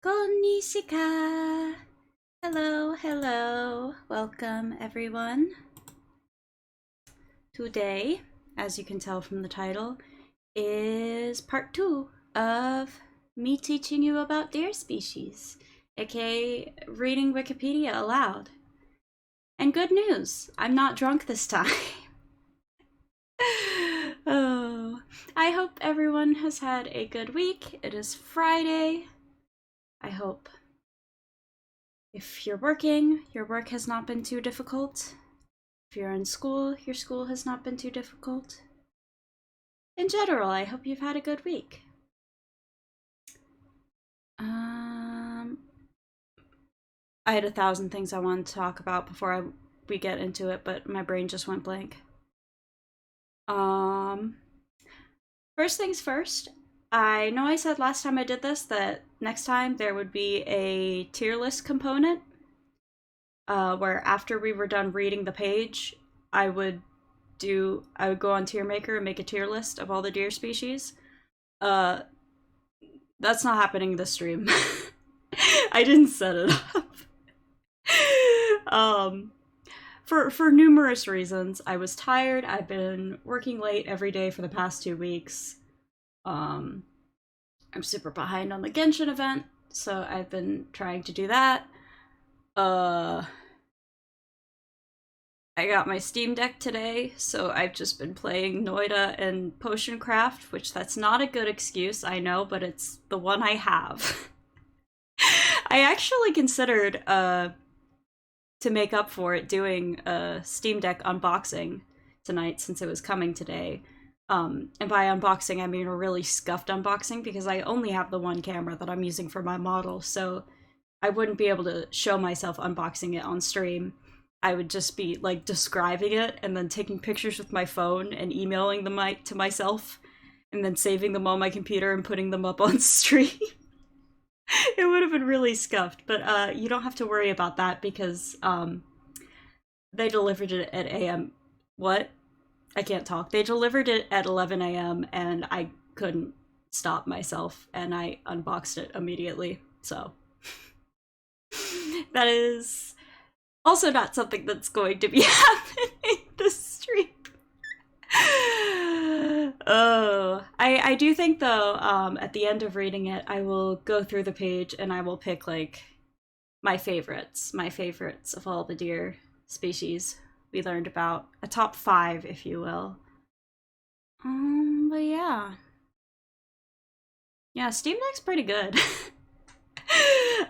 Konnichiwa! Hello, hello. Welcome, everyone. Today, as you can tell from the title, is part 2 of me teaching you about deer species, aka reading Wikipedia aloud. And good news, I'm not drunk this time. Oh, I hope everyone has had a good week. It is Friday. I hope if you're working, your work has not been too difficult. If you're in school, your school has not been too difficult. In general, I hope you've had a good week. I had 1,000 things I wanted to talk about before we get into it, but my brain just went blank. First things first, I know I said last time I did this that next time there would be a tier list component where after we were done reading the page, I would go on Tier Maker and make a tier list of all the deer species. That's not happening this stream. I didn't set it up. For numerous reasons. I was tired. I've been working late every day for the past 2 weeks. I'm super behind on the Genshin event, so I've been trying to do that. I got my Steam Deck today, so I've just been playing Noida and Potion Craft, which that's not a good excuse, I know, but it's the one I have. I actually considered, to make up for it, doing a Steam Deck unboxing tonight since it was coming today. And by unboxing, I mean a really scuffed unboxing because I only have the one camera that I'm using for my model, so I wouldn't be able to show myself unboxing it on stream. I would just be like describing it and then taking pictures with my phone and emailing them to myself and then saving them on my computer and putting them up on stream. It would have been really scuffed, but you don't have to worry about that because they delivered it at AM. What? I can't talk. They delivered it at 11 a.m. and I couldn't stop myself and I unboxed it immediately. So that is also not something that's going to be happening this stream. Oh, I do think though, at the end of reading it, I will go through the page and I will pick like my favorites of all the deer species we learned about, a top 5, if you will. But yeah. Yeah, Steam Deck's pretty good.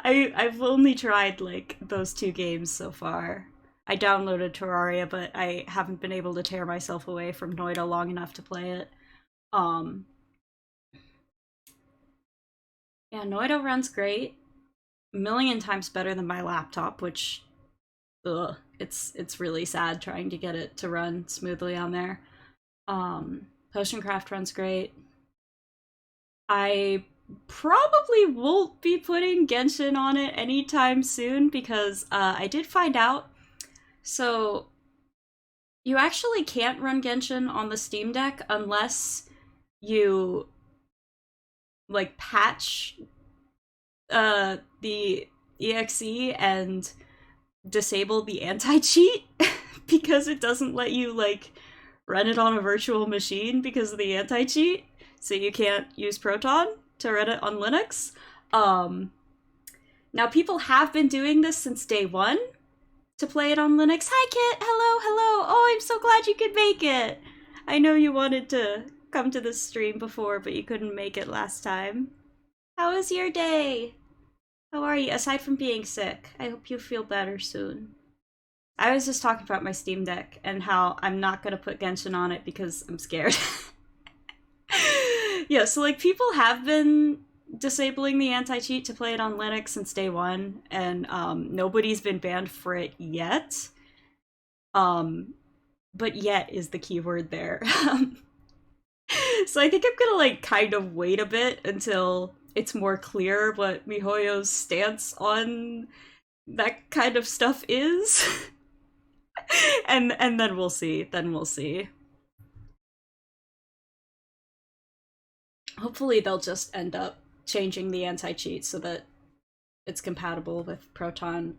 I've only tried like those 2 games so far. I downloaded Terraria, but I haven't been able to tear myself away from Noida long enough to play it. Yeah, Noida runs great. A million times better than my laptop, which ugh, it's really sad trying to get it to run smoothly on there. Potioncraft runs great. I probably won't be putting Genshin on it anytime soon because I did find out. So you actually can't run Genshin on the Steam Deck unless you like patch the exe and disable the anti-cheat because it doesn't let you like run it on a virtual machine because of the anti-cheat, so you can't use Proton to run it on Linux. Now people have been doing this since day 1 to play it on Linux. Hi Kit, hello. Oh, I'm so glad you could make it. I know you wanted to come to this stream before, but you couldn't make it last time. How was your day? How are you, aside from being sick? I hope you feel better soon. I was just talking about my Steam Deck and how I'm not gonna put Genshin on it because I'm scared. Yeah, so like people have been disabling the anti-cheat to play it on Linux since day 1, and nobody's been banned for it yet. But yet is the keyword there. So I think I'm gonna like kind of wait a bit until it's more clear what MiHoYo's stance on that kind of stuff is. and then we'll see. Hopefully they'll just end up changing the anti-cheat so that it's compatible with Proton.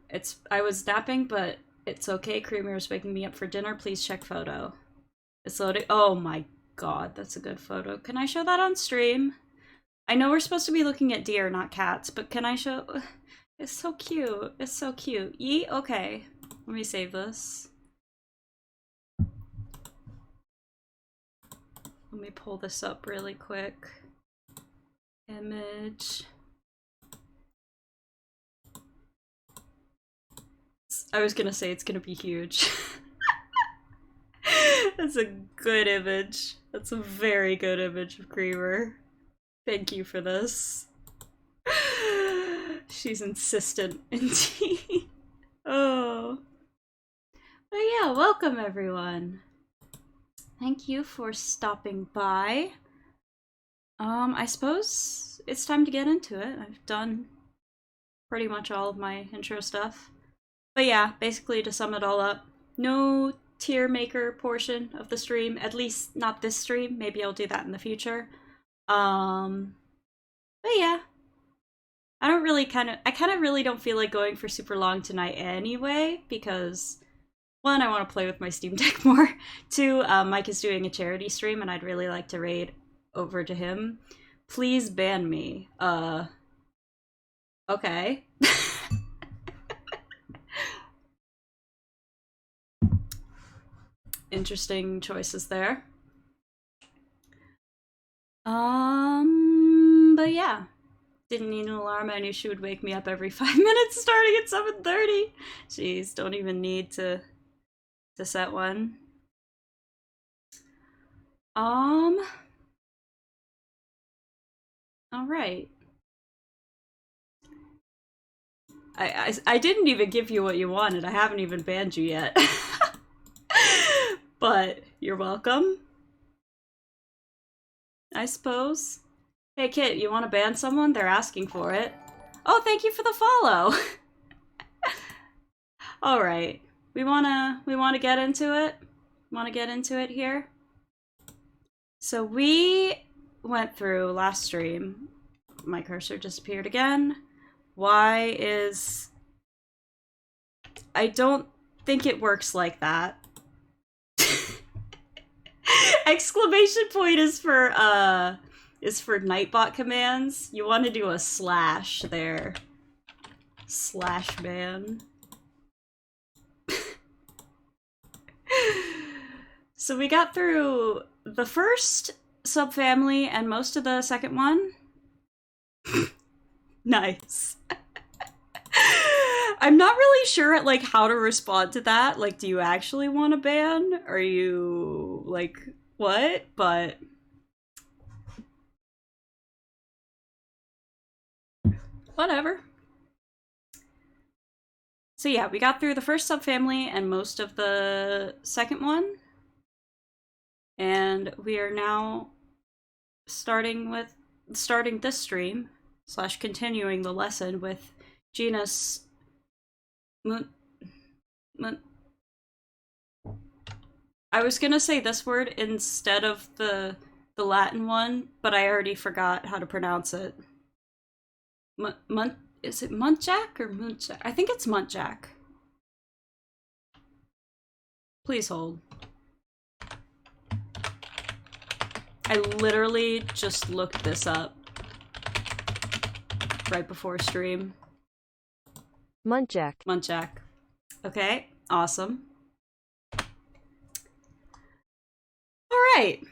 I was napping, but it's okay. Creamer is waking me up for dinner. Please check photo. It's loading. Oh my god, that's a good photo. Can I show that on stream? I know we're supposed to be looking at deer, not cats, but can I show... It's so cute. It's so cute. Yeet? Okay. Let me save this. Let me pull this up really quick. Image. I was gonna say it's gonna be huge. That's a good image. That's a very good image of Creamer. Thank you for this. She's insistent indeed. Oh. But yeah, welcome everyone. Thank you for stopping by. I suppose it's time to get into it. I've done pretty much all of my intro stuff. But yeah, basically to sum it all up, no tier maker portion of the stream, at least not this stream. Maybe I'll do that in the future. But yeah. I kind of really don't feel like going for super long tonight anyway, because 1, I want to play with my Steam Deck more. 2, Mike is doing a charity stream and I'd really like to raid over to him. Please ban me. Okay. Interesting choices there. But yeah. Didn't need an alarm. I knew she would wake me up every 5 minutes starting at 7:30. Jeez, don't even need to set one. All right. I didn't even give you what you wanted. I haven't even banned you yet. But you're welcome. I suppose. Hey Kit, you want to ban someone? They're asking for it. Oh, thank you for the follow. All right. We wanna get into it. Want to get into it here? So we went through last stream. My cursor disappeared again. Why is... I don't think it works like that. Exclamation point is for Nightbot commands. You want to do a slash there. Slash man. So we got through the first subfamily and most of the second one. Nice. I'm not really sure like how to respond to that. Like, do you actually want a ban? Are you like what? But whatever. So yeah, we got through the first subfamily and most of the second one. And we are now starting this stream / continuing the lesson with genus I was gonna say this word instead of the Latin one, but I already forgot how to pronounce it. Is it Muntjac or Muntjac? I think it's Muntjac. Please hold. I literally just looked this up right before stream. Muntjac. Muntjac. Okay, awesome. Alright.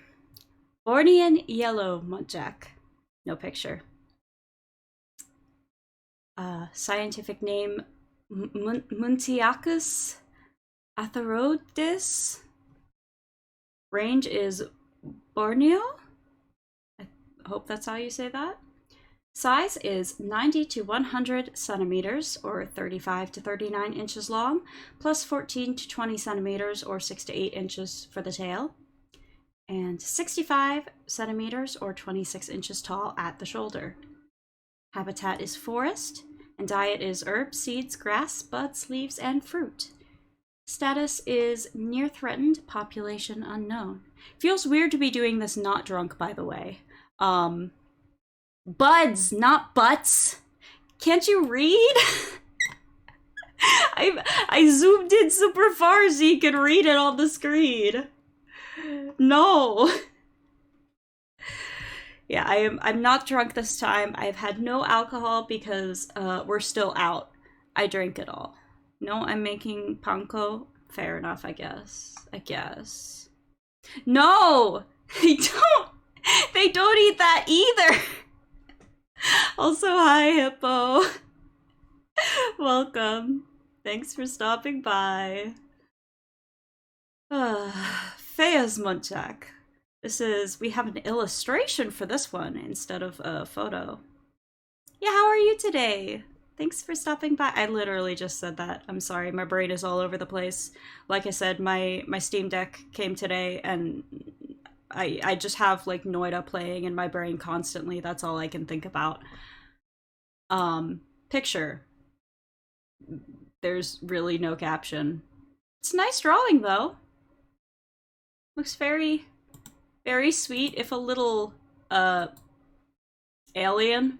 Bornean yellow muntjac. No picture. Scientific name Muntiacus atheroides. Range is Borneo? I hope that's how you say that. Size is 90 to 100 centimeters, or 35 to 39 inches long, plus 14 to 20 centimeters, or 6 to 8 inches for the tail, and 65 centimeters, or 26 inches tall at the shoulder. Habitat is forest, and diet is herbs, seeds, grass, buds, leaves, and fruit. Status is near threatened, population unknown. Feels weird to be doing this not drunk, by the way. Buds, not butts. Can't you read? I zoomed in super far so you can read it on the screen. No. Yeah, I'm not drunk this time. I've had no alcohol because we're still out. I drink it all. No, I'm making panko. Fair enough, I guess. No! They don't eat that either! Also, hi, Hippo. Welcome. Thanks for stopping by. Fea's Muntjac. We have an illustration for this one instead of a photo. Yeah, how are you today? Thanks for stopping by. I literally just said that. I'm sorry, my brain is all over the place. Like I said, my Steam Deck came today and I just have like Noida playing in my brain constantly. That's all I can think about. Picture. There's really no caption. It's a nice drawing though. Looks very, very sweet, if a little, alien.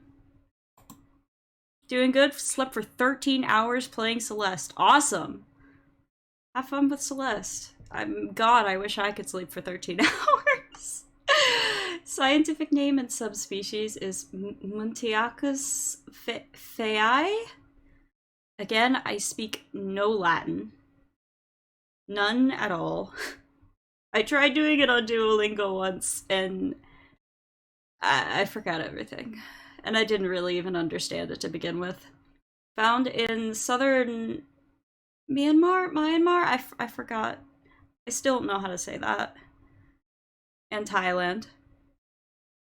Doing good. Slept for 13 hours playing Celeste. Awesome. Have fun with Celeste. God, I wish I could sleep for 13 hours. Scientific name and subspecies is Muntiacus feae. Again, I speak no Latin. None at all. I tried doing it on Duolingo once, and I forgot everything. And I didn't really even understand it to begin with. Found in southern Myanmar? I forgot. I still don't know how to say that. And Thailand.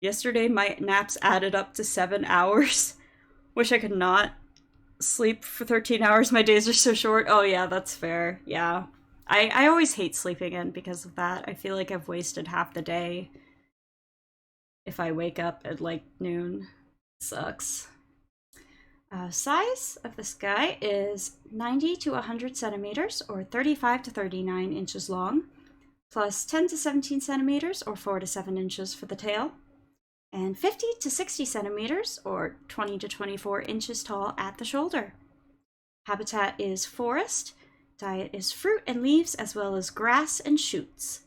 Yesterday, my naps added up to 7 hours. Wish I could not sleep for 13 hours. My days are so short. Oh yeah, that's fair. Yeah. I always hate sleeping in because of that. I feel like I've wasted half the day if I wake up at like noon. It sucks. Size of this guy is 90 to 100 centimeters, or 35 to 39 inches long, plus 10 to 17 centimeters, or 4 to 7 inches for the tail, and 50 to 60 centimeters, or 20 to 24 inches tall at the shoulder. Habitat is forest. Diet is fruit and leaves, as well as grass and shoots.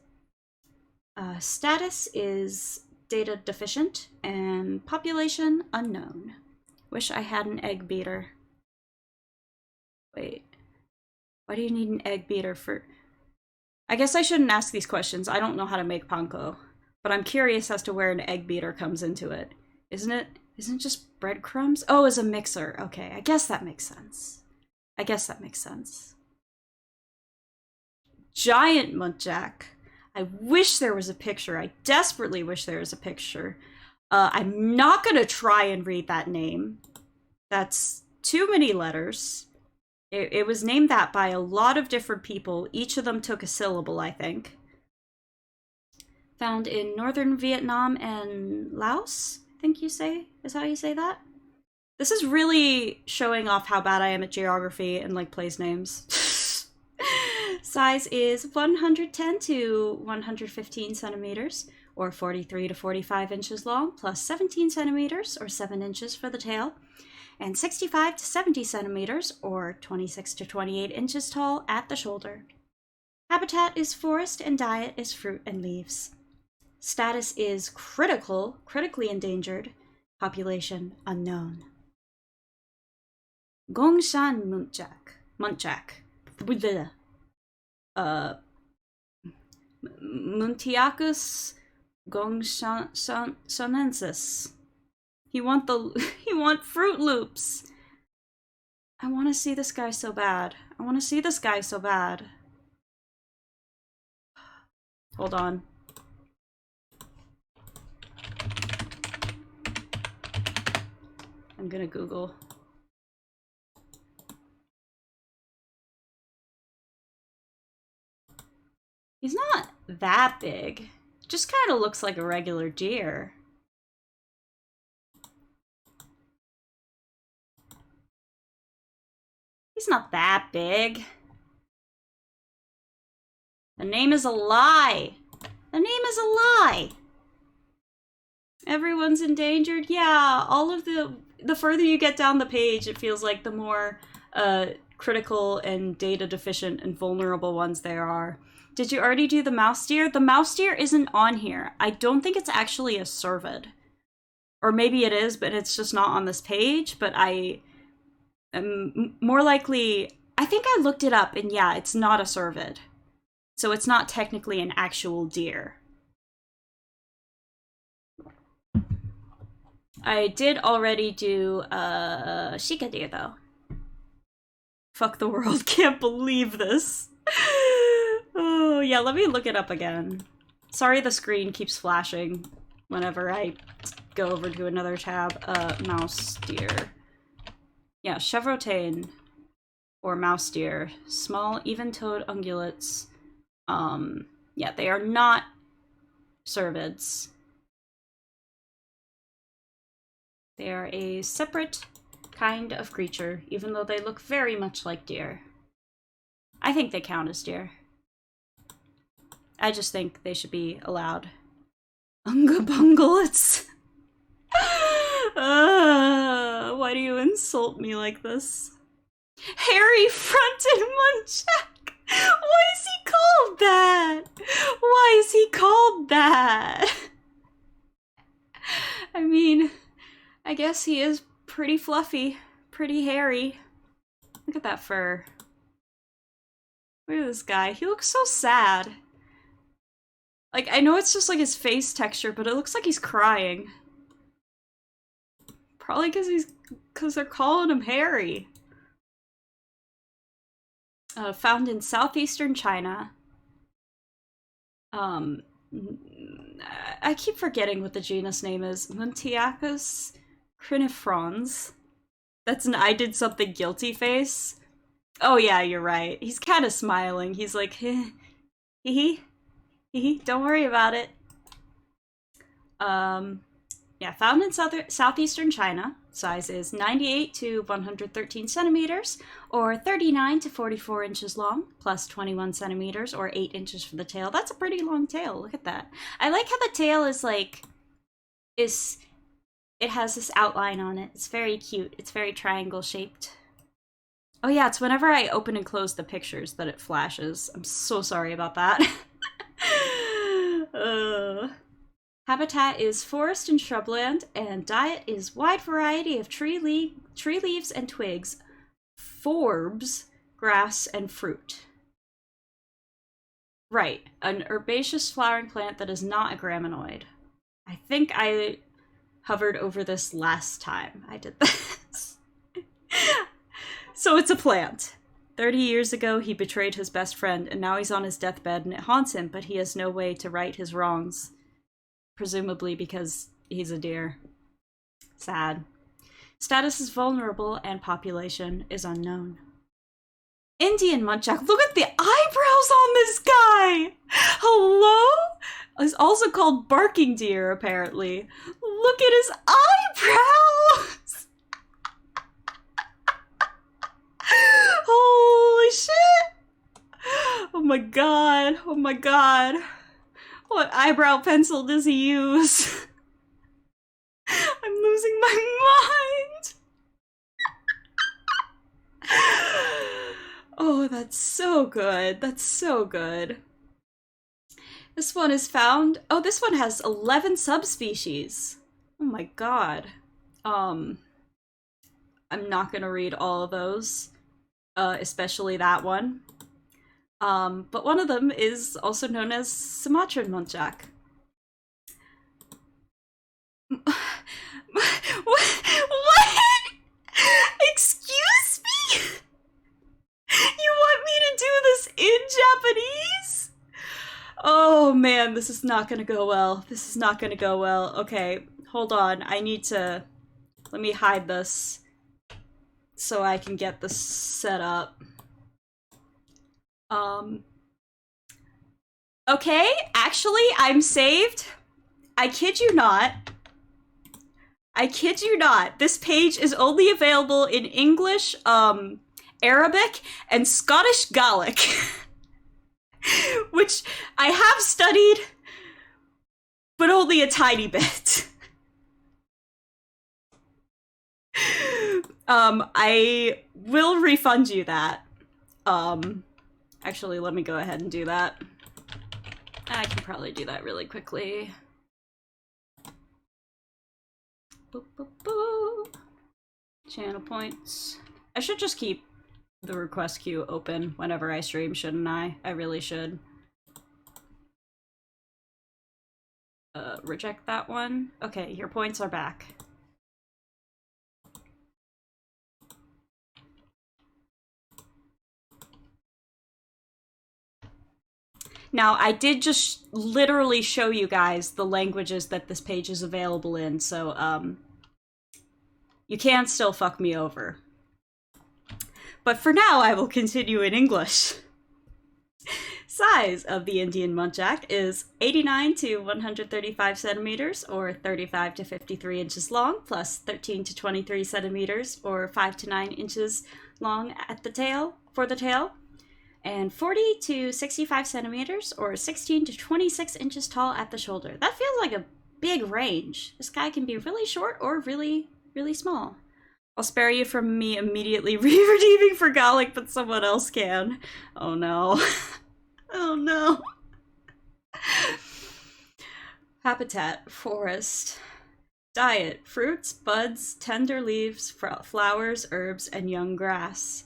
Status is data deficient, and population unknown. Wish I had an egg beater. Wait. Why do you need an egg beater for... I guess I shouldn't ask these questions. I don't know how to make panko. But I'm curious as to where an egg beater comes into it. Isn't it just breadcrumbs? Oh, as a mixer. Okay, I guess that makes sense. Giant muntjac. I wish there was a picture. I desperately wish there was a picture. I'm not gonna try and read that name. That's too many letters. It was named that by a lot of different people. Each of them took a syllable, I think. Found in northern Vietnam and Laos, I think is how you say that. This is really showing off how bad I am at geography and like place names. Size is 110 to 115 centimeters, or 43 to 45 inches long, plus 17 centimeters, or 7 inches for the tail, and 65 to 70 centimeters, or 26 to 28 inches tall at the shoulder. Habitat is forest, and diet is fruit and leaves. Status is critically endangered. Population unknown. Gongshan muntjac. Muntiacus gongshanensis. He want Fruit Loops. I want to see this guy so bad. Hold on. I'm gonna Google. He's not that big. Just kind of looks like a regular deer. He's not that big. The name is a lie. Everyone's endangered. Yeah, all of the further you get down the page, it feels like the more critical and data deficient and vulnerable ones there are. Did you already do the mouse deer? The mouse deer isn't on here. I don't think it's actually a cervid. Or maybe it is, but it's just not on this page. But I am more likely... I think I looked it up, and yeah, it's not a cervid. So it's not technically an actual deer. I did already do Shika deer, though. Fuck the world, can't believe this. Oh, yeah, let me look it up again. Sorry the screen keeps flashing whenever I go over to another tab. Mouse deer. Yeah, chevrotain, or mouse deer. Small, even-toed ungulates. Yeah, they are not cervids. They are a separate kind of creature, even though they look very much like deer. I think they count as deer. I just think they should be allowed. Ungabungulates. Why do you insult me like this? Hairy fronted muntjac! Why is he called that? I mean, I guess he is pretty fluffy, pretty hairy. Look at that fur. Look at this guy. He looks so sad. Like, I know it's just like his face texture, but it looks like he's crying. Probably because they're calling him hairy. Found in southeastern China. I keep forgetting what the genus name is. Muntiacus crinifrons. That's an I did something guilty face. Oh yeah, you're right. He's kind of smiling. He's like, hee hee. Don't worry about it. Yeah, found in southeastern China. Size is 98 to 113 centimeters, or 39 to 44 inches long, plus 21 centimeters, or 8 inches for the tail. That's a pretty long tail. Look at that. I like how the tail is like, it has this outline on it. It's very cute. It's very triangle shaped. Oh yeah, it's whenever I open and close the pictures that it flashes. I'm so sorry about that. Habitat is forest and shrubland, and diet is wide variety of tree leaves and twigs, forbs, grass, and fruit. Right, an herbaceous flowering plant that is not a graminoid. I think I hovered over this last time I did this. So it's a plant. 30 years ago, he betrayed his best friend, and now he's on his deathbed, and it haunts him, but he has no way to right his wrongs. Presumably because he's a deer. Sad. Status is vulnerable, and population is unknown. Indian muntjac. Look at the eyebrows on this guy! Hello? He's also called barking deer, apparently. Look at his eyebrows! Holy shit! Oh my god. Oh my god. What eyebrow pencil does he use? I'm losing my mind. Oh, that's so good. That's so good. This one is found. Oh, this one has 11 subspecies. Oh my god. I'm not gonna read all of those, especially that one. But one of them is also known as Sumatran muntjac. What? Excuse me? You want me to do this in Japanese? Oh man, this is not gonna go well. This is not gonna go well. Okay, hold on. Let me hide this so I can get this set up. Okay, actually, I'm saved. I kid you not. I kid you not. This page is only available in English, Arabic, and Scottish Gaelic. Which I have studied, but only a tiny bit. I will refund you that. Actually, let me go ahead and do that. I can probably do that really quickly. Boop, boop, boop. Channel points. I should just keep the request queue open whenever I stream, shouldn't I? I really should. Reject that one. Okay, your points are back. Now, I did just literally show you guys the languages that this page is available in, so, you can still fuck me over. But for now, I will continue in English. Size of the Indian muntjac is 89 to 135 centimeters, or 35 to 53 inches long, plus 13 to 23 centimeters, or 5 to 9 inches long at the tail, for the tail, and 40 to 65 centimeters, or 16 to 26 inches tall at the shoulder. That feels like a big range. This guy can be really short or really, really small. I'll spare you from me immediately re-redeeming for Gaelic, but someone else can. Oh no. Oh no. Habitat, forest. Diet, fruits, buds, tender leaves, flowers, herbs, and young grass.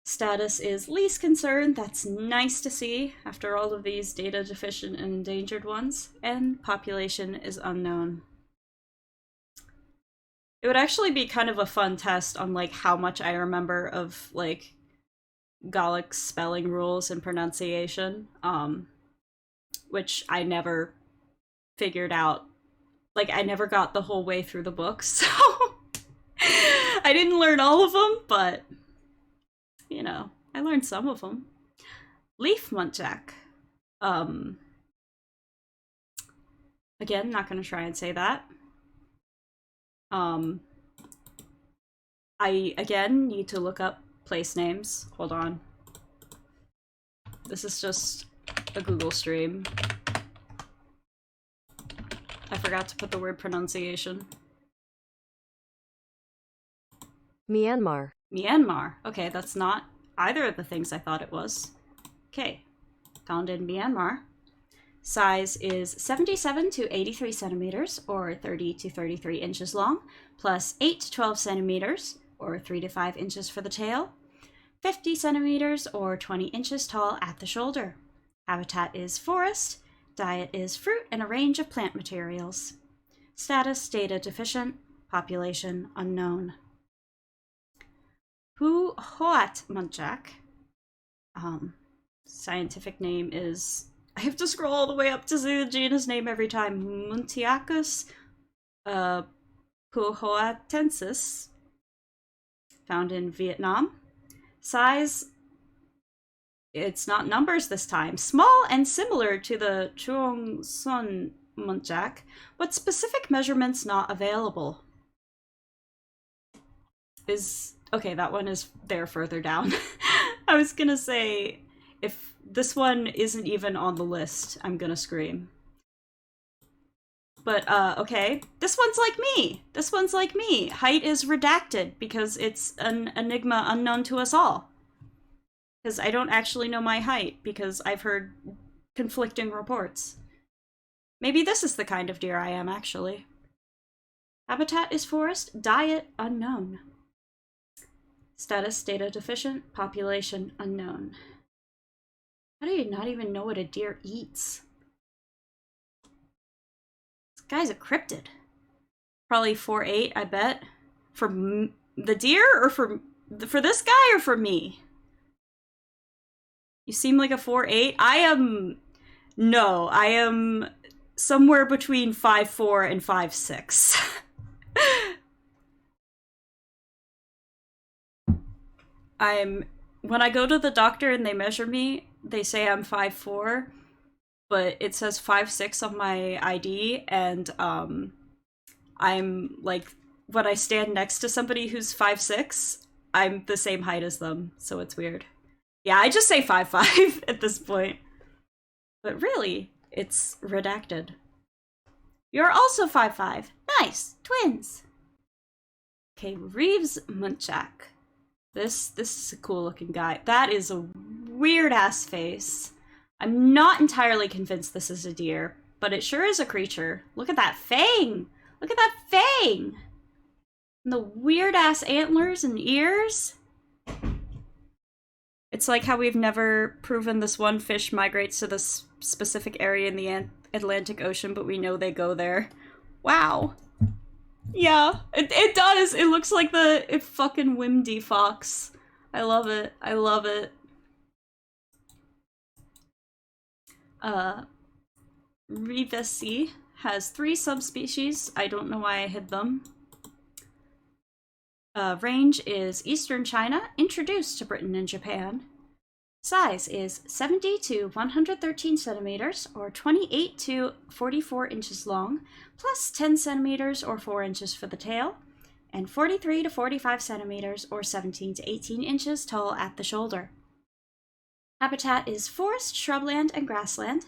Status is least concern. That's nice to see after all of these data deficient and endangered ones. And population is unknown. It would actually be kind of a fun test on like how much I remember of like Gaelic spelling rules and pronunciation, which I never figured out. Like, I never got the whole way through the book, so I didn't learn all of them, but, you know, I learned some of them. Leaf muntjac. Again, not gonna try and say that. I, again, need to look up place names. Hold on. This is just a Google stream. I forgot to put the word pronunciation. Myanmar. Myanmar. Okay, that's not either of the things I thought it was. Okay, found in Myanmar. Size is 77 to 83 centimeters, or 30 to 33 inches long, plus 8 to 12 centimeters, or 3 to 5 inches for the tail, 50 centimeters, or 20 inches tall at the shoulder. Habitat is forest. Diet is fruit and a range of plant materials. Status data deficient. Population unknown. Pu Hoat Muntjac. Scientific name is... I have to scroll all the way up to see the genus name every time. Muntiacus puhoatensis. Found in Vietnam. Size... It's not numbers this time. Small and similar to the Chuong Sun Muntjac, but specific measurements not available. Okay, that one is there further down. I was gonna say, if this one isn't even on the list, I'm gonna scream. But, okay. This one's like me! This one's like me! Height is redacted because it's an enigma unknown to us all. Because I don't actually know my height, because I've heard conflicting reports. Maybe this is the kind of deer I am, actually. Habitat is forest, diet unknown. Status data deficient, population unknown. How do you not even know what a deer eats? This guy's a cryptid. Probably 4'8", I bet. For the deer, or for this guy, or for me? You seem like a 4'8". I am somewhere between 5'4" and 5'6". When I go to the doctor and they measure me, they say I'm 5'4", but it says 5'6" on my ID, and I'm like, when I stand next to somebody who's 5'6", I'm the same height as them, so it's weird. Yeah, I just say 5'5" at this point. But really, it's redacted. You're also 5'5". Nice, twins. Okay, Reeves Muntjac. This is a cool looking guy. That is a weird ass face. I'm not entirely convinced this is a deer, but it sure is a creature. Look at that fang! Look at that fang! And the weird ass antlers and ears. It's like how we've never proven this one fish migrates to this specific area in the Atlantic Ocean, but we know they go there. Wow. Yeah, it does. It looks like the fucking Wimdy fox. I love it. I love it. Rivesi has 3 subspecies. I don't know why I hid them. Range is Eastern China, introduced to Britain and Japan. Size is 70 to 113 centimeters, or 28 to 44 inches long, plus 10 centimeters or 4 inches for the tail, and 43 to 45 centimeters, or 17 to 18 inches tall at the shoulder. Habitat is forest, shrubland, and grassland.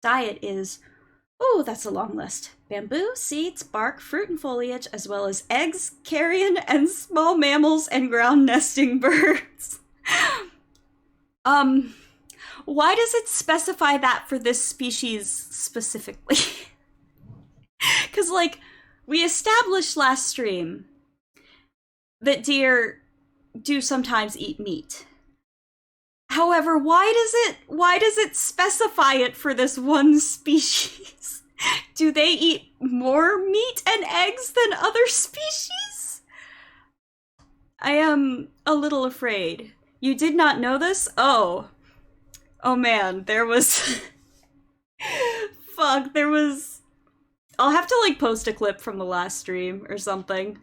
Diet is, ooh, that's a long list. Bamboo, seeds, bark, fruit, and foliage, as well as eggs, carrion, and small mammals and ground nesting birds. Why does it specify that for this species specifically? Because, like, we established last stream that deer do sometimes eat meat. However, why does it specify it for this one species? Do they eat more meat and eggs than other species? I am a little afraid. You did not know this? Oh man, there was... Fuck, there was... I'll have to, like, post a clip from the last stream or something.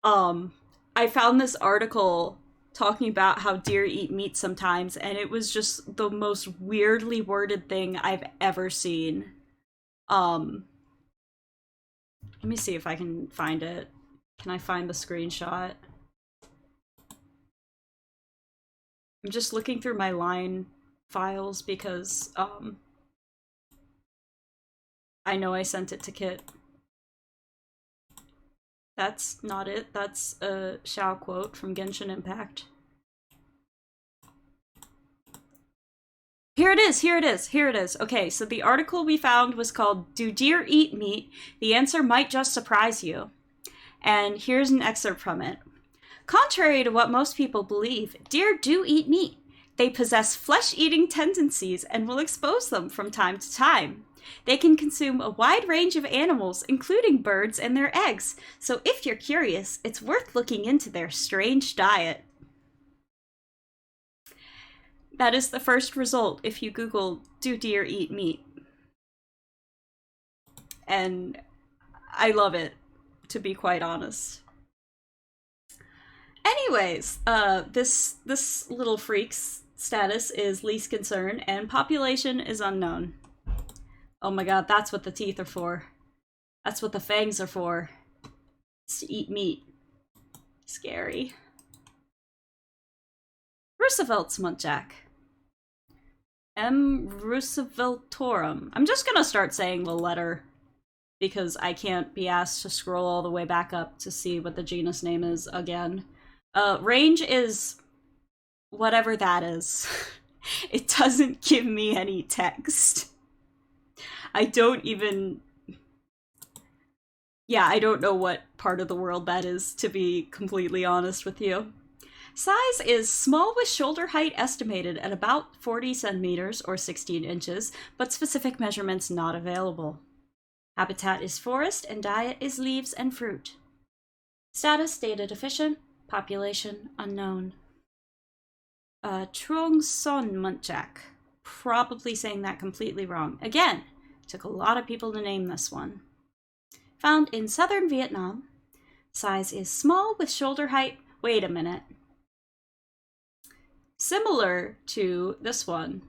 I found this article talking about how deer eat meat sometimes, and it was just the most weirdly worded thing I've ever seen. Let me see if I can find it. Can I find the screenshot? I'm just looking through my line files because I know I sent it to Kit. That's not it. That's a Xiao quote from Genshin Impact. Here it is, here it is, here it is. Okay, so the article we found was called "Do Deer Eat Meat? The Answer Might Just Surprise You." And here's an excerpt from it. Contrary to what most people believe, deer do eat meat. They possess flesh-eating tendencies and will expose them from time to time. They can consume a wide range of animals, including birds and their eggs, so if you're curious, it's worth looking into their strange diet. That is the first result if you Google, "Do deer eat meat?" And I love it, to be quite honest. Anyways, this little freak's status is least concern, and population is unknown. Oh my god, that's what the teeth are for. That's what the fangs are for. It's to eat meat. Scary. Roosevelt's muntjac. M. rooseveltorum. I'm just gonna start saying the letter because I can't be asked to scroll all the way back up to see what the genus name is again. Range is whatever that is. It doesn't give me any text. I don't even... Yeah, I don't know what part of the world that is, to be completely honest with you. Size is small with shoulder height estimated at about 40 centimeters or 16 inches, but specific measurements not available. Habitat is forest and diet is leaves and fruit. Status data deficient, population unknown. Truong Son muntjac. Probably saying that completely wrong. Again, took a lot of people to name this one. Found in southern Vietnam. Size is small with shoulder height. Wait a minute. Similar to this one.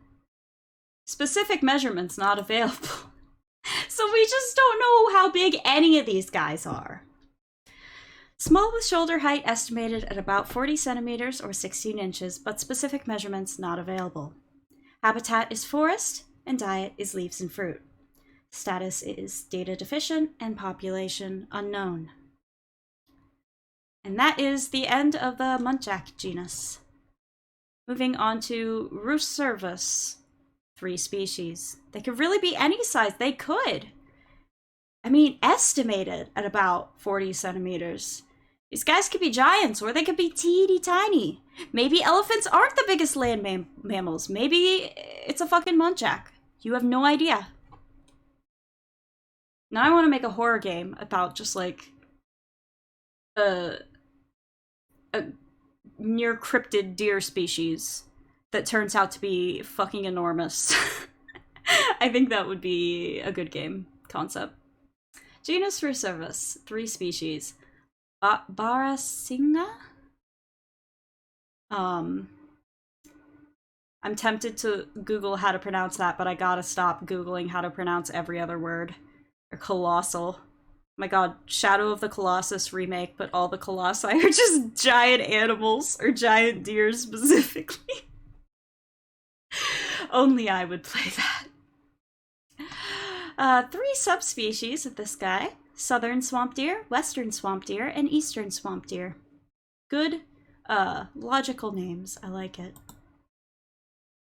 Specific measurements not available. So we just don't know how big any of these guys are. Small with shoulder height estimated at about 40 centimeters or 16 inches, but specific measurements not available. Habitat is forest, and diet is leaves and fruit. Status is data deficient, and population unknown. And that is the end of the muntjac genus. Moving on to Rooservus. 3 species. They could really be any size. They could. I mean, estimated at about 40 centimeters. These guys could be giants, or they could be teeny tiny. Maybe elephants aren't the biggest land mammals. Maybe it's a fucking muntjac. You have no idea. Now I want to make a horror game about just like a near cryptid deer species that turns out to be fucking enormous. I think that would be a good game concept. Genus Rooservus, 3 species. Barasinga? I'm tempted to Google how to pronounce that, but I gotta stop Googling how to pronounce every other word. Or colossal. My god, Shadow of the Colossus remake, but all the colossi are just giant animals, or giant deer specifically. Only I would play that. 3 subspecies of this guy. Southern swamp deer, western swamp deer, and eastern swamp deer. Good, logical names. I like it.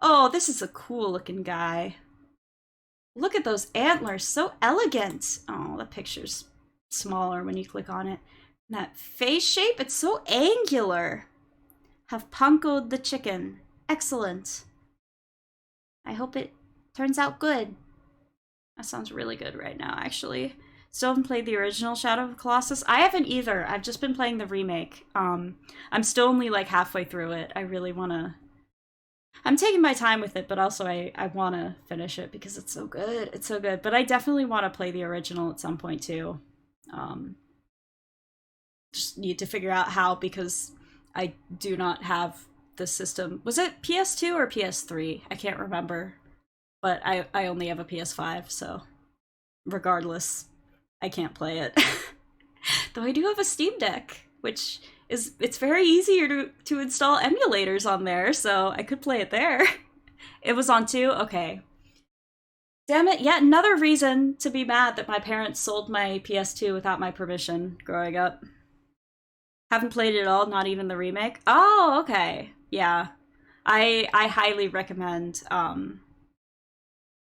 Oh, this is a cool looking guy. Look at those antlers, so elegant. Oh, the picture's smaller when you click on it. And that face shape, it's so angular. Have pankoed the chicken. Excellent. I hope it turns out good. That sounds really good right now, actually. Still haven't played the original Shadow of the Colossus. I haven't either. I've just been playing the remake. I'm still only like halfway through it. I really want to... I'm taking my time with it, but also I want to finish it because it's so good. It's so good. But I definitely want to play the original at some point too. Just need to figure out how, because I do not have the system. Was it PS2 or PS3? I can't remember. But I only have a PS5, so regardless, I can't play it. Though I do have a Steam Deck, which is it's very easier to install emulators on there, so I could play it there. It was on 2? Okay. Damn it, yet another reason to be mad that my parents sold my PS2 without my permission growing up. Haven't played it at all, not even the remake. Oh, okay. Yeah. I highly recommend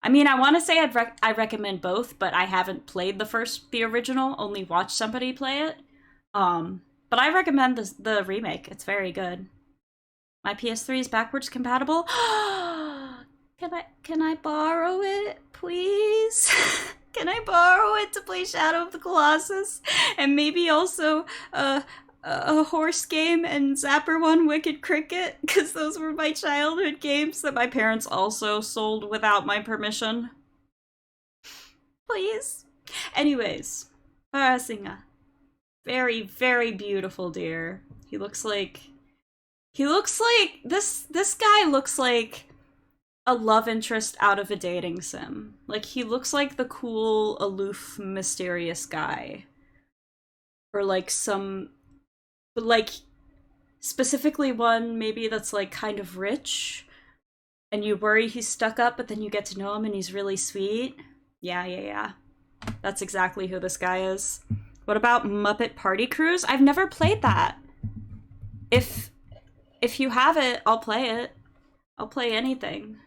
I mean, I want to say I recommend both, but I haven't played the original, only watched somebody play it. But I recommend the remake. It's very good. My PS3 is backwards compatible. Can I borrow it, please? Can I borrow it to play Shadow of the Colossus? And maybe also a horse game and Zapper One Wicked Cricket? Because those were my childhood games that my parents also sold without my permission. Please. Anyways, Parasinga. Very, very beautiful deer. He looks like this guy looks like a love interest out of a dating sim. Like, he looks like the cool, aloof, mysterious guy. Or like but like, specifically one maybe that's like kind of rich, and you worry he's stuck up, but then you get to know him and he's really sweet. Yeah. That's exactly who this guy is. What about Muppet Party Cruise? I've never played that. If you have it, I'll play it. I'll play anything.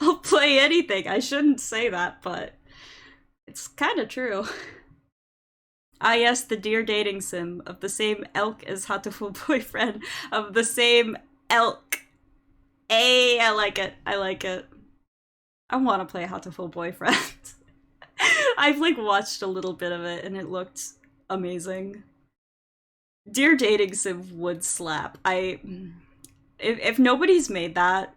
I'll play anything. I shouldn't say that, but it's kind of true. Ah, yes, the deer dating sim of the same elk as Hatoful Boyfriend of the same elk. Hey, I like it. I like it. I want to play Hatoful Boyfriend. I've like watched a little bit of it and it looked amazing. Deer dating sim would slap. If nobody's made that,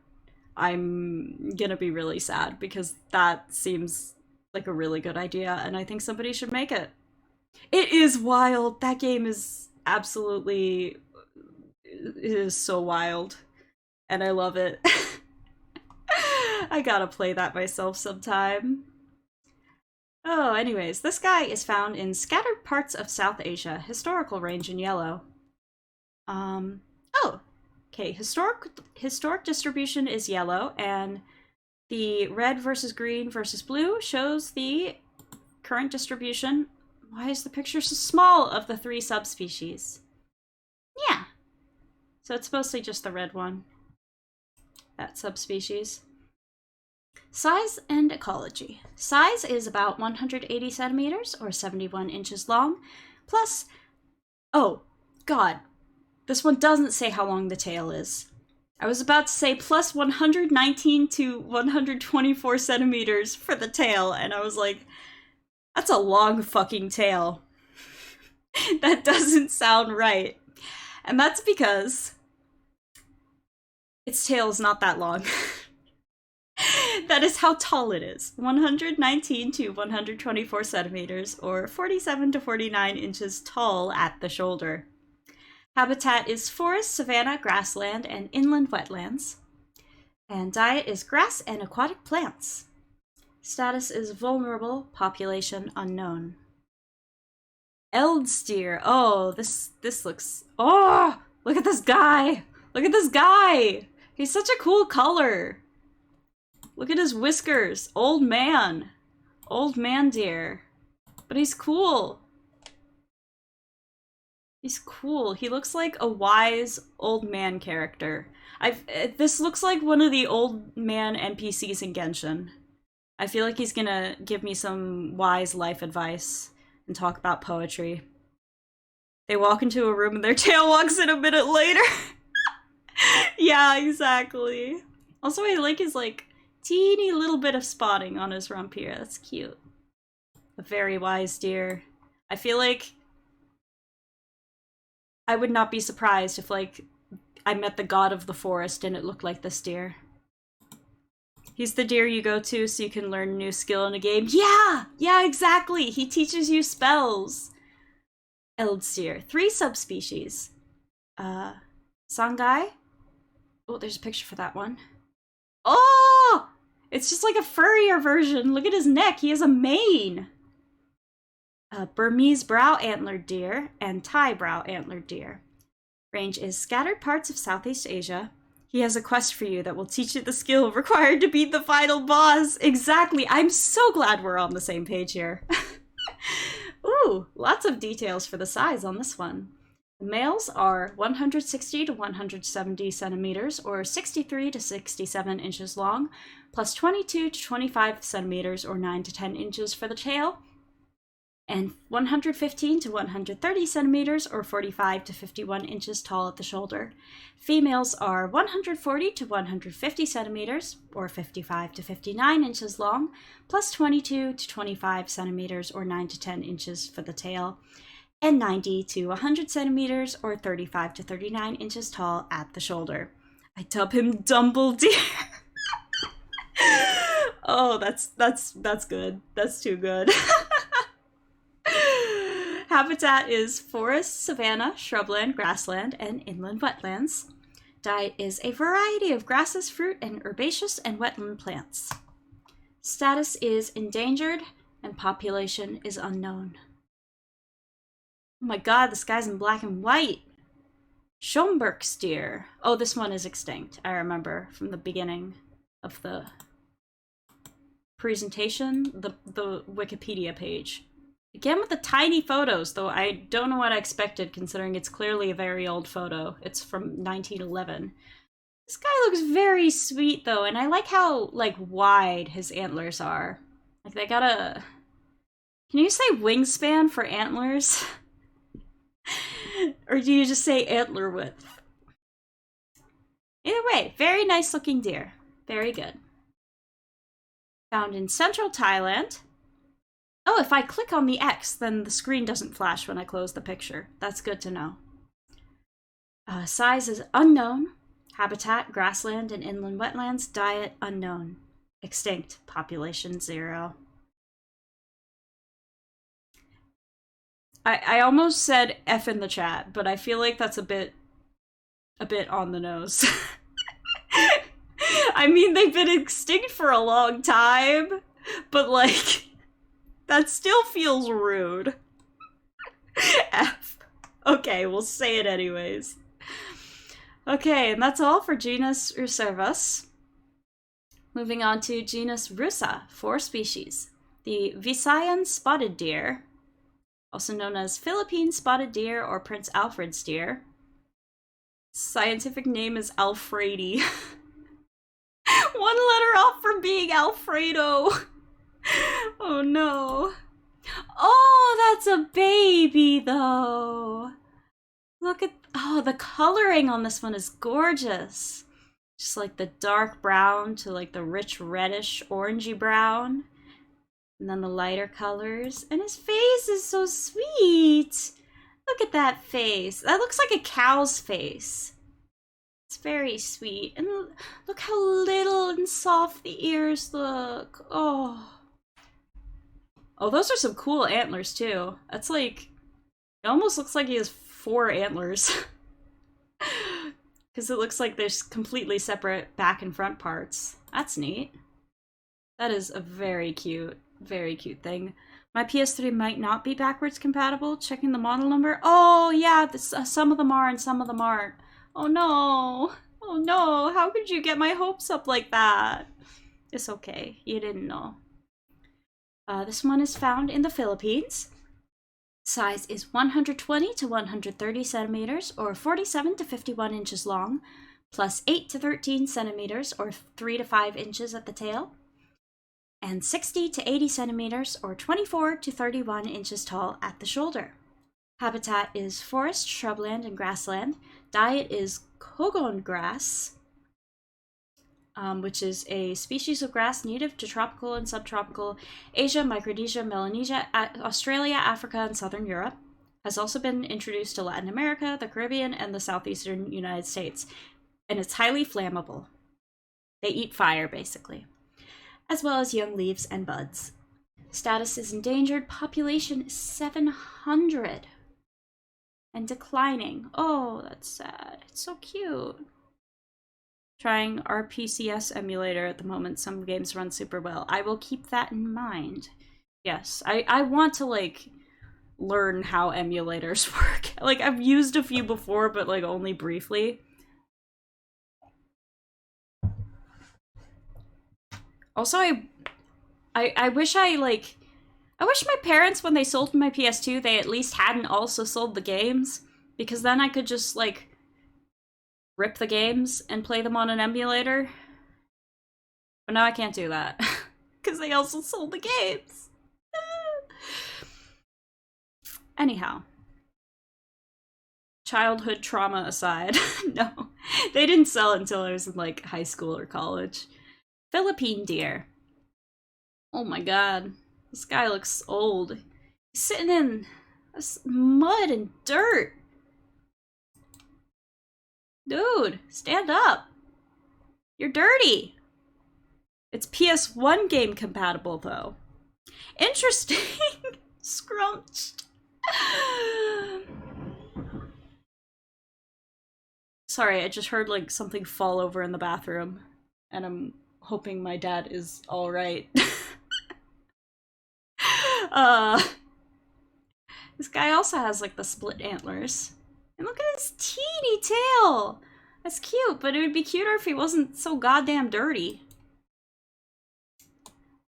I'm gonna be really sad because that seems like a really good idea and I think somebody should make it. It is wild. That game is absolutely, it is so wild and I love it. I gotta play that myself sometime. Oh, anyways, this guy is found in scattered parts of South Asia. Historical range in yellow. Oh, okay. Historic distribution is yellow, and the red versus green versus blue shows the current distribution. Why is the picture so small of the 3 subspecies? Yeah. So it's mostly just the red one. That subspecies. Size and ecology. Size is about 180 centimeters or 71 inches long, plus, oh, God, this one doesn't say how long the tail is. I was about to say plus 119 to 124 centimeters for the tail, and I was like, that's a long fucking tail. That doesn't sound right. And that's because its tail is not that long. That is how tall it is. 119 to 124 centimeters, or 47 to 49 inches tall at the shoulder. Habitat is forest, savanna, grassland, and inland wetlands. And diet is grass and aquatic plants. Status is vulnerable, population unknown. Eldsteer. Oh, this looks... Oh, look at this guy. Look at this guy. He's such a cool color. Look at his whiskers. Old man. Old man deer. But he's cool. He's cool. He looks like a wise old man character. This looks like one of the old man NPCs in Genshin. I feel like he's gonna give me some wise life advice and talk about poetry. They walk into a room and their tail walks in a minute later. Yeah, exactly. Also, I like his like teeny little bit of spotting on his rump here. That's cute. A very wise deer. I feel like I would not be surprised if like I met the god of the forest and it looked like this deer. He's the deer you go to so you can learn a new skill in a game. Yeah, exactly. He teaches you spells. Eldsteer. 3 subspecies. Sangai. Oh, there's a picture for that one. Oh! It's just like a furrier version. Look at his neck. He has a mane. Burmese brow antlered deer, and Thai brow antlered deer. Range is scattered parts of Southeast Asia. He has a quest for you that will teach you the skill required to beat the final boss. Exactly. I'm so glad we're on the same page here. Ooh, lots of details for the size on this one. The males are 160 to 170 centimeters, or 63 to 67 inches long, plus 22 to 25 centimeters, or 9 to 10 inches for the tail, and 115 to 130 centimeters, or 45 to 51 inches tall at the shoulder. Females are 140 to 150 centimeters, or 55 to 59 inches long, plus 22 to 25 centimeters, or 9 to 10 inches for the tail, and 90 to 100 centimeters, or 35 to 39 inches tall at the shoulder. I dub him Dumbledore. Oh, that's good. That's too good. Habitat is forest, savanna, shrubland, grassland, and inland wetlands. Diet is a variety of grasses, fruit, and herbaceous and wetland plants. Status is endangered, and population is unknown. Oh my god, this guy's in black and white. Schomburgk's deer. Oh, this one is extinct. I remember from the beginning of the presentation, the Wikipedia page. Again with the tiny photos, though I don't know what I expected considering it's clearly a very old photo. It's from 1911. This guy looks very sweet though, and I like how, like, wide his antlers are. Like, they got a... Can you say wingspan for antlers? Or do you just say antler width? Either way, very nice looking deer. Very good. Found in central Thailand. Oh, if I click on the X, then the screen doesn't flash when I close the picture. That's good to know. Size is unknown. Habitat, grassland and inland wetlands. Diet, unknown. Extinct. Population, 0. I almost said F in the chat, but I feel like that's a bit on the nose. I mean, they've been extinct for a long time, but like... That still feels rude. F. Okay, we'll say it anyways. Okay, and that's all for genus Reservus. Moving on to genus Rusa, 4 species. The Visayan spotted deer, also known as Philippine spotted deer or Prince Alfred's deer. Scientific name is Alfredi. One letter off from being Alfredo. Oh no. Oh, that's a baby though. Look at, oh, the coloring on this one is gorgeous. Just like the dark brown to like the rich reddish orangey brown. And then the lighter colors. And his face is so sweet. Look at that face. That looks like a cow's face. It's very sweet. And look how little and soft the ears look. Oh. Oh, those are some cool antlers, too. That's like... It almost looks like he has 4 antlers. Because it looks like there's completely separate back and front parts. That's neat. That is a very cute thing. My PS3 might not be backwards compatible. Checking the model number. Oh, yeah, this, some of them are and some of them aren't. Oh, no. Oh, no. How could you get my hopes up like that? It's okay. You didn't know. This one is found in the Philippines. Size is 120 to 130 centimeters, or 47 to 51 inches long, plus 8 to 13 centimeters, or 3 to 5 inches at the tail, and 60 to 80 centimeters, or 24 to 31 inches tall at the shoulder. Habitat is forest, shrubland, and grassland. Diet is kogon grass, which is a species of grass native to tropical and subtropical Asia, Micronesia, Melanesia, Australia, Africa, and southern Europe. Has also been introduced to Latin America, the Caribbean, and the southeastern United States. And it's highly flammable. They eat fire, basically. As well as young leaves and buds. Status is endangered. Population is 700. And declining. Oh, that's sad. It's so cute. Trying RPCS emulator at the moment. Some games run super well. I will keep that in mind. Yes, I want to, like, learn how emulators work. Like, I've used a few before, but like only briefly. Also, I wish I wish my parents, when they sold my PS2, they at least hadn't also sold the games, because then I could just like rip the games and play them on an emulator. But now I can't do that because they also sold the games. Anyhow, childhood trauma aside, no, they didn't sell it until I was in like high school or college. Philippine deer. Oh my god, this guy looks old. He's sitting in mud and dirt. Dude, stand up. You're dirty. It's PS1 game compatible, though. Interesting. Scrunched. Sorry, I just heard like something fall over in the bathroom, and I'm hoping my dad is alright. This guy also has like the split antlers. And look at his teeny tail! That's cute, but it would be cuter if he wasn't so goddamn dirty.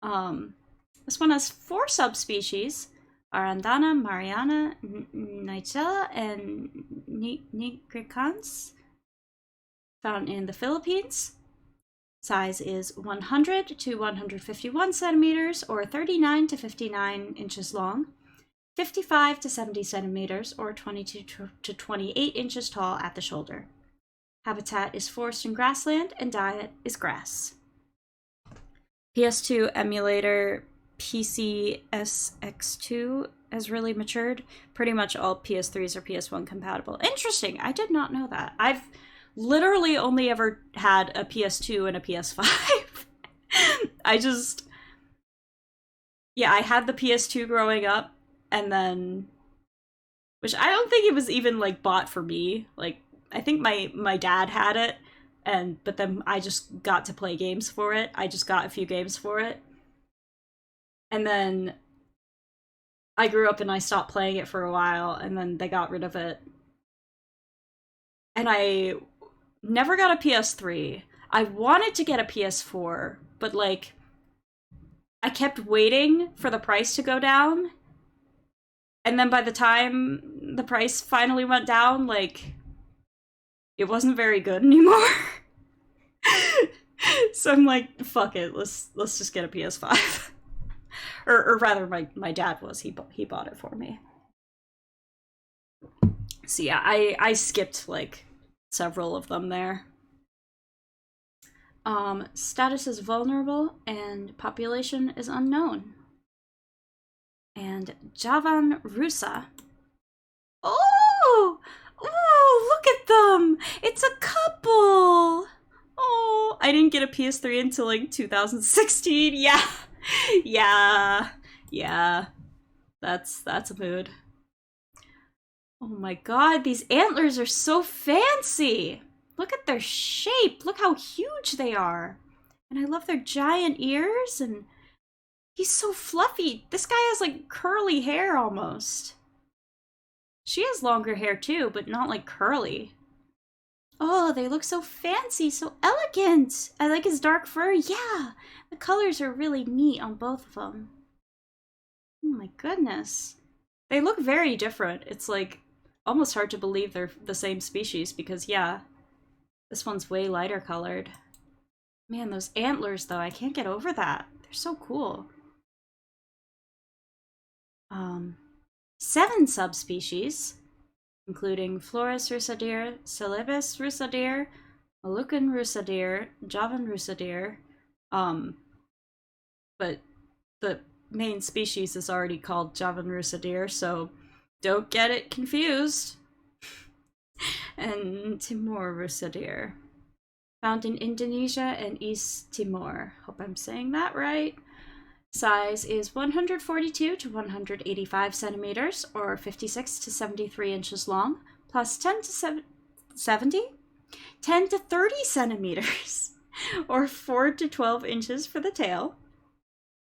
This one has 4 subspecies: Arandana, Mariana, Nigella, and Nigricans, found in the Philippines. Size is 100 to 151 centimeters, or 39 to 59 inches long, 55 to 70 centimeters, or 22 to 28 inches tall at the shoulder. Habitat is forest and grassland, and diet is grass. PS2 emulator PCSX2 has really matured. Pretty much all PS3s are PS1 compatible. Interesting, I did not know that. I've literally only ever had a PS2 and a PS5. I had the PS2 growing up, and then, which I don't think it was even like bought for me. Like, I think my dad had it, but then I just got to play games for it. I just got a few games for it. And then I grew up and I stopped playing it for a while, and then they got rid of it. And I never got a PS3. I wanted to get a PS4, but like, I kept waiting for the price to go down. And then by the time the price finally went down, like, it wasn't very good anymore. So I'm like, fuck it, let's just get a PS5. or rather, my dad was. He bought it for me. So yeah, I skipped like several of them there. Status is vulnerable and population is unknown. And Javan Rusa. Oh, look at them! It's a couple. Oh, I didn't get a PS3 until like 2016. Yeah. That's a mood. Oh my god, these antlers are so fancy! Look at their shape! Look how huge they are! And I love their giant ears, and he's so fluffy! This guy has like curly hair almost. She has longer hair too, but not like curly. Oh, they look so fancy, so elegant! I like his dark fur, yeah! The colors are really neat on both of them. Oh my goodness. They look very different. It's like almost hard to believe they're the same species because, yeah, this one's way lighter colored. Man, those antlers, though, I can't get over that. They're so cool. 7 subspecies, including Flores rusa deer, Celebes rusa deer, Moluccan rusa deer, Javan rusa deer. But the main species is already called Javan rusa deer, so don't get it confused. And Timor rusa deer, found in Indonesia and East Timor. Hope I'm saying that right. Size is 142 to 185 centimeters, or 56 to 73 inches long, plus 10 to 70? 10 to 30 centimeters, or 4 to 12 inches for the tail.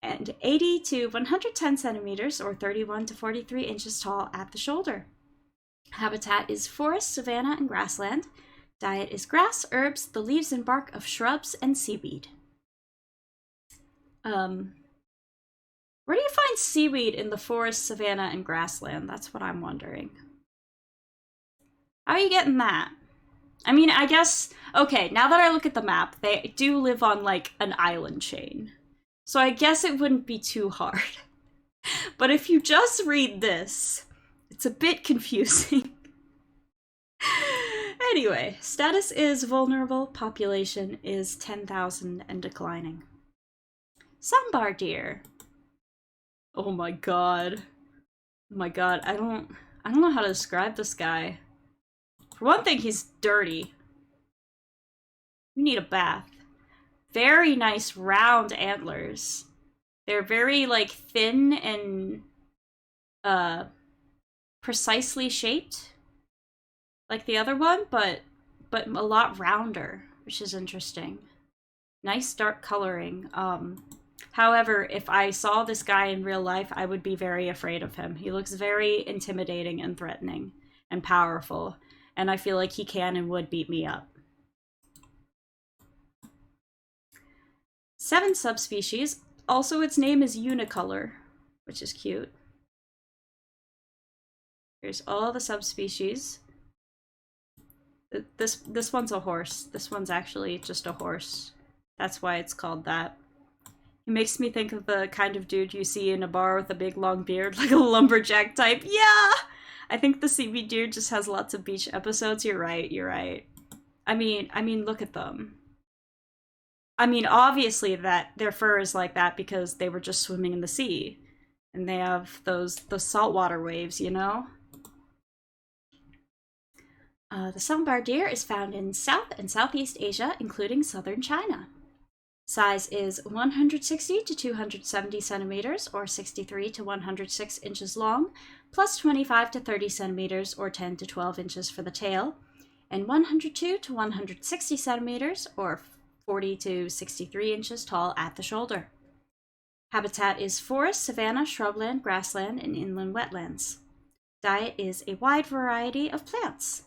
and 80 to 110 centimeters, or 31 to 43 inches tall at the shoulder. Habitat is forest, savanna, and grassland. Diet is grass, herbs, the leaves and bark of shrubs, and seaweed. Where do you find seaweed in the forest, savanna, and grassland? That's what I'm wondering. How are you getting that? I mean, I guess, okay, now that I look at the map, they do live on, like, an island chain. So I guess it wouldn't be too hard. But if you just read this, it's a bit confusing. Anyway, status is vulnerable, population is 10,000 and declining. Sambar deer. Oh my god. Oh my god, I don't know how to describe this guy. For one thing, he's dirty. You need a bath. Very nice round antlers. They're very, like, thin and precisely shaped, like the other one, but a lot rounder, which is interesting. Nice dark coloring. However, if I saw this guy in real life, I would be very afraid of him. He looks very intimidating and threatening and powerful, and I feel like he can and would beat me up. 7 subspecies. Also, its name is unicolor, which is cute. Here's all the subspecies. This one's a horse. This one's actually just a horse. That's why it's called that. It makes me think of the kind of dude you see in a bar with a big long beard, like a lumberjack type. Yeah! I think the seaweed deer just has lots of beach episodes. You're right, you're right. I mean, look at them. I mean, obviously that their fur is like that because they were just swimming in the sea. And they have those saltwater waves, you know? The sambar deer is found in South and Southeast Asia, including southern China. Size is 160 to 270 centimeters, or 63 to 106 inches long, plus 25 to 30 centimeters, or 10 to 12 inches for the tail, and 102 to 160 centimeters, or 40 to 63 inches tall at the shoulder. Habitat is forest, savanna, shrubland, grassland, and inland wetlands. Diet is a wide variety of plants.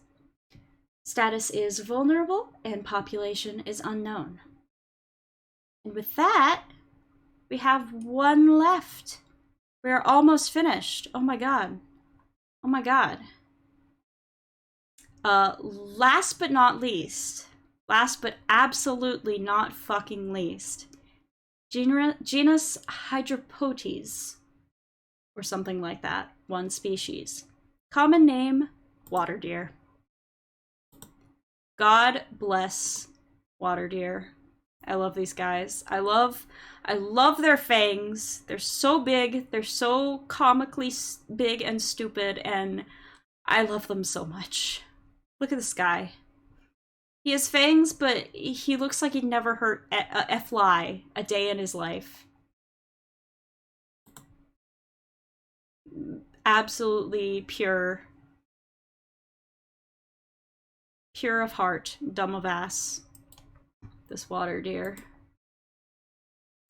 Status is vulnerable, and population is unknown. And with that, we have one left. We're almost finished. Oh my god. Oh my god. Last but not least. Last but absolutely not fucking least. Genus Hydropotes. Or something like that. One species. Common name, water deer. God bless water deer. I love these guys. I love their fangs. They're so big. They're so comically big and stupid, and I love them so much. Look at this guy. He has fangs, but he looks like he'd never hurt a fly a day in his life. Absolutely pure. Pure of heart, dumb of ass. This water deer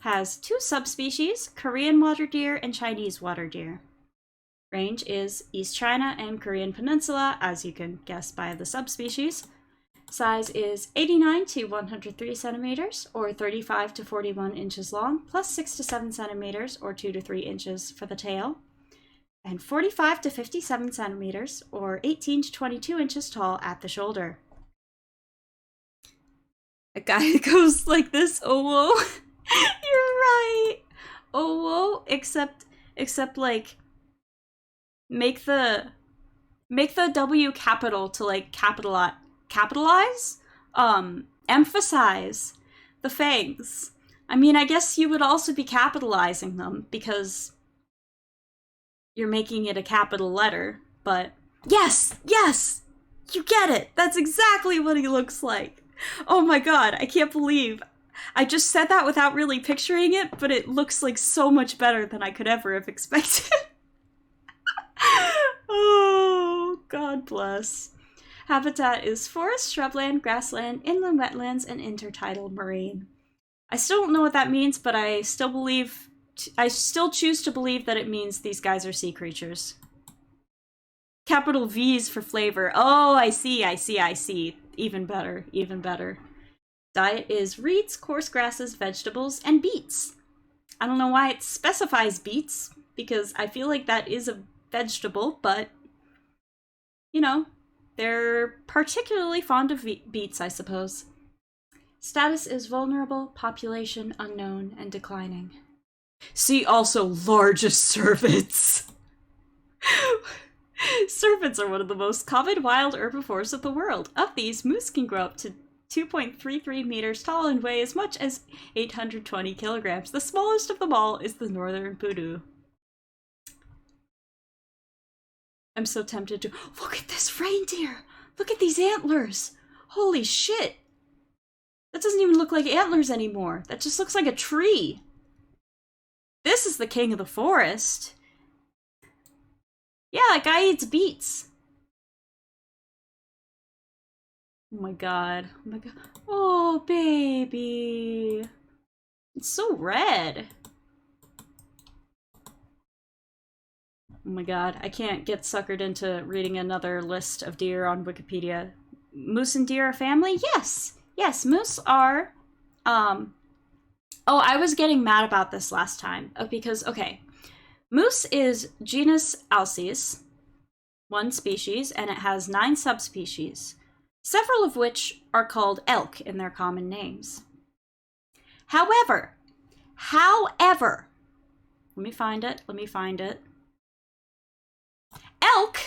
has 2 subspecies, Korean water deer and Chinese water deer. Range is East China and Korean Peninsula, as you can guess by the subspecies. Size is 89 to 103 centimeters, or 35 to 41 inches long, plus 6 to 7 centimeters, or 2 to 3 inches for the tail, and 45 to 57 centimeters, or 18 to 22 inches tall at the shoulder. A guy goes like this, oh whoa. You're right. Oh whoa, except like make the W capital to like capitalize, emphasize the fangs. I mean, I guess you would also be capitalizing them because you're making it a capital letter, but yes, you get it. That's exactly what he looks like. Oh my god, I can't believe I just said that without really picturing it, but it looks like so much better than I could ever have expected. Oh, God bless. Habitat is forest, shrubland, grassland, inland wetlands, and intertidal marine. I still don't know what that means, but I still believe I still choose to believe that it means these guys are sea creatures. Capital V's for flavor. Oh, I see. Even better, even better. Diet is reeds, coarse grasses, vegetables, and beets. I don't know why it specifies beets, because I feel like that is a vegetable, but, you know, they're particularly fond of beets, I suppose. Status is vulnerable, population unknown, and declining. See also largest serpents. Serpents are one of the most common wild herbivores of the world. Of these, moose can grow up to 2.33 meters tall and weigh as much as 820 kilograms. The smallest of them all is the northern poodoo. I'm so tempted to... Look at this reindeer! Look at these antlers! Holy shit! That doesn't even look like antlers anymore. That just looks like a tree. This is the king of the forest. Yeah, that guy eats beets. Oh my god. Oh my god. Oh, baby. It's so red. Oh my god. I can't get suckered into reading another list of deer on Wikipedia. Moose and deer are family? Yes. Yes, moose are... Oh, I was getting mad about this last time. Because, okay. Moose is genus Alces, one species, and it has 9 subspecies, several of which are called elk in their common names. However, let me find it. Elk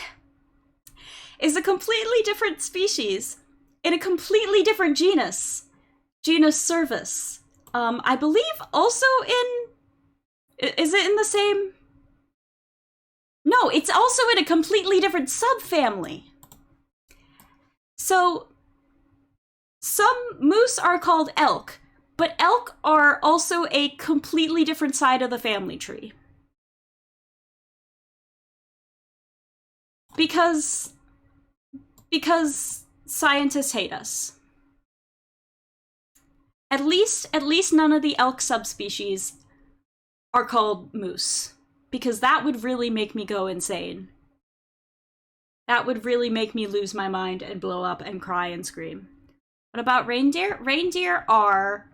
is a completely different species in a completely different genus Cervus. I believe also is it in the same... No, it's also in a completely different subfamily. So, some moose are called elk, but elk are also a completely different side of the family tree. Because scientists hate us. At least none of the elk subspecies are called moose. Because that would really make me go insane. That would really make me lose my mind and blow up and cry and scream. What about reindeer? Reindeer are...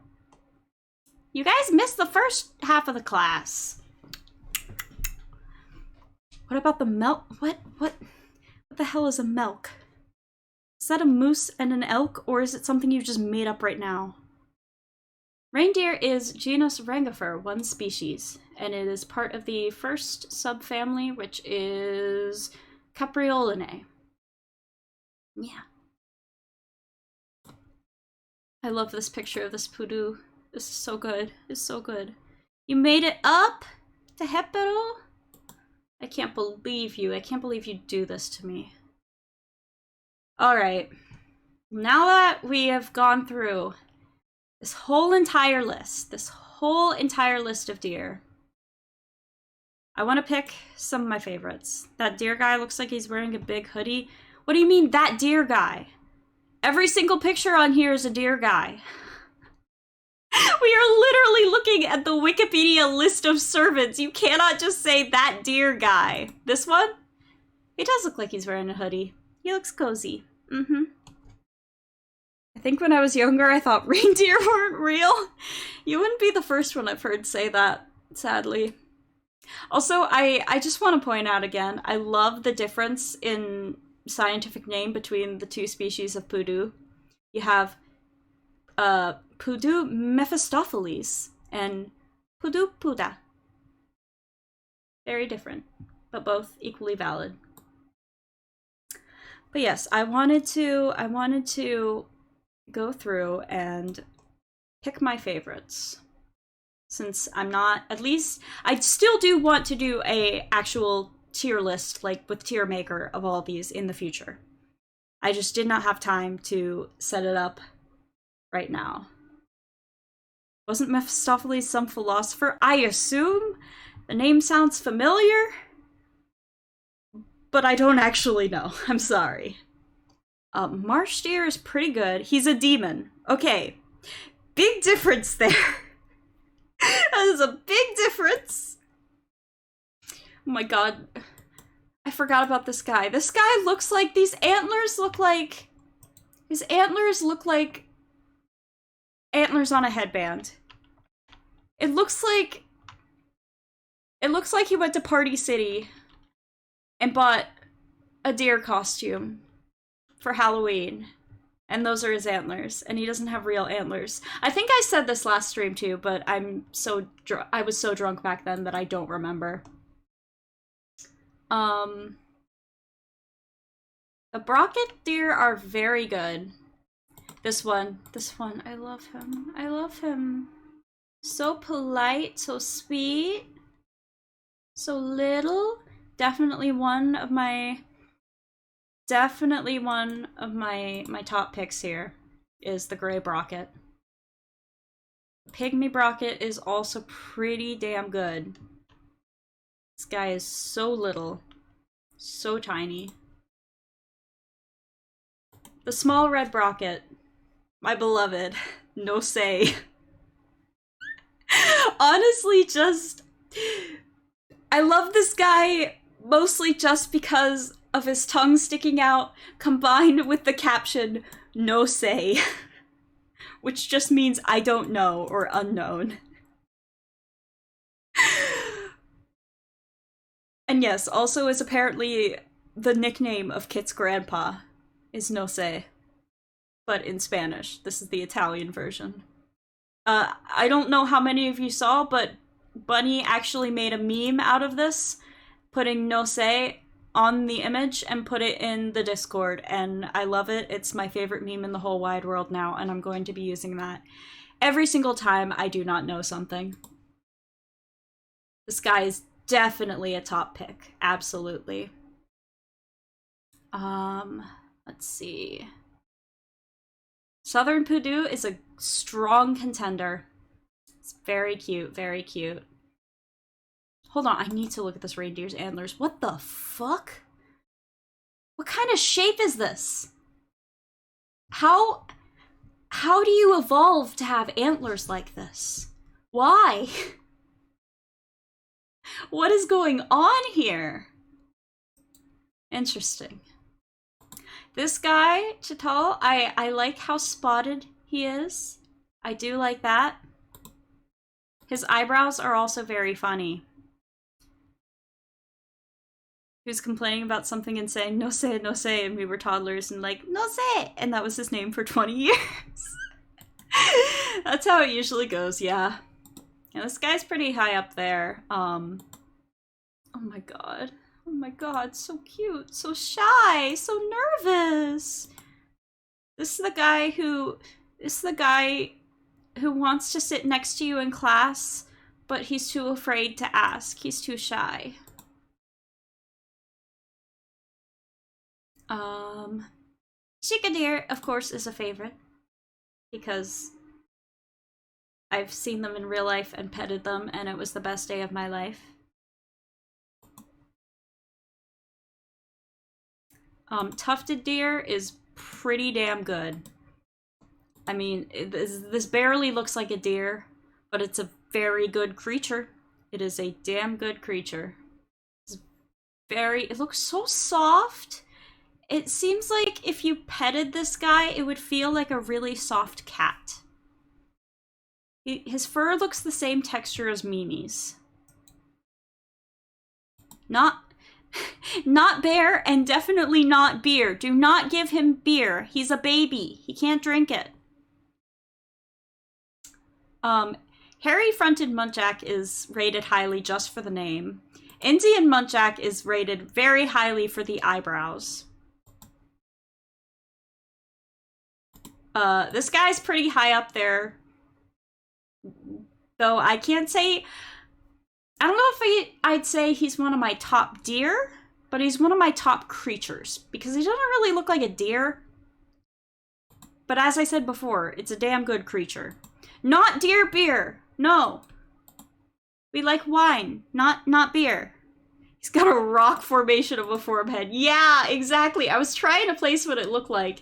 You guys missed the first half of the class. What about the milk? What the hell is a milk? Is that a moose and an elk, or is it something you just made up right now? Reindeer is genus Rangifer, one species, and it is part of the first subfamily, which is Capreolinae. Yeah. I love this picture of this poodoo. This is so good. It's so good. You made it up to Hepero? I can't believe you. I can't believe you do this to me. Alright. Now that we have gone through this whole entire list of deer, I want to pick some of my favorites. That deer guy looks like he's wearing a big hoodie. What do you mean, that deer guy? Every single picture on here is a deer guy. We are literally looking at the Wikipedia list of servants. You cannot just say that deer guy. This one? He does look like he's wearing a hoodie. He looks cozy. I think when I was younger, I thought reindeer weren't real. You wouldn't be the first one I've heard say that, sadly. Also, I just want to point out again, I love the difference in scientific name between the two species of poodoo. You have Poodoo mephistopheles and Poodoo puda. Very different, but both equally valid. But yes, I wanted to go through and pick my favorites. Since I'm not, at least, I still do want to do a actual tier list, like with Tier Maker, of all these in the future. I just did not have time to set it up right now. Wasn't Mephistopheles some philosopher? I assume? The name sounds familiar, but I don't actually know. I'm sorry. Marsh deer is pretty good. He's a demon. Okay. Big difference there. That is a big difference. Oh my god. I forgot about this guy. This guy looks like, these antlers look like, his antlers look like antlers on a headband. It looks like he went to Party City and bought a deer costume for Halloween. And those are his antlers, and he doesn't have real antlers. I think I said this last stream too, but I was so drunk back then that I don't remember. The Brocket deer are very good. This one, I love him. I love him. So polite, so sweet, so little. Definitely one of my top picks here is the gray Brocket. Pygmy Brocket is also pretty damn good. This guy is so little, so tiny. The small red Brocket, my beloved, no say. Honestly, I love this guy mostly just because of his tongue sticking out, combined with the caption, no say, which just means I don't know or unknown. And yes, also is apparently the nickname of Kit's grandpa, is no say, but in Spanish. This is the Italian version. I don't know how many of you saw, but Bunny actually made a meme out of this, putting no say on the image and put it in the Discord, and I love it. It's my favorite meme in the whole wide world now, and I'm going to be using that every single time I do not know something. This guy is definitely a top pick. Absolutely. Let's see. Southern Poodoo is a strong contender. It's very cute, very cute. Hold on, I need to look at this reindeer's antlers. What the fuck? What kind of shape is this? How do you evolve to have antlers like this? Why? What is going on here? Interesting. This guy, Chital, I like how spotted he is. I do like that. His eyebrows are also very funny. He was complaining about something and saying, no say, and we were toddlers and like, no say, and that was his name for 20 years. That's how it usually goes, yeah. Yeah, this guy's pretty high up there. Oh my god. Oh my god, so cute, so shy, so nervous. This is the guy who wants to sit next to you in class, but he's too afraid to ask. He's too shy. Chica deer, of course, is a favorite because I've seen them in real life and petted them, and it was the best day of my life. Tufted deer is pretty damn good. I mean, this barely looks like a deer, but it's a very good creature. It is a damn good creature. It looks so soft. It seems like if you petted this guy, it would feel like a really soft cat. His fur looks the same texture as Mimi's. Not bear, and definitely not beer. Do not give him beer. He's a baby. He can't drink it. Hairy-fronted muntjac is rated highly just for the name. Indian muntjac is rated very highly for the eyebrows. This guy's pretty high up there. Though I can't say... I don't know if I'd say he's one of my top deer, but he's one of my top creatures, because he doesn't really look like a deer. But as I said before, it's a damn good creature. Not deer beer! No! We like wine, not beer. He's got a rock formation of a forehead. Yeah, exactly! I was trying to place what it looked like.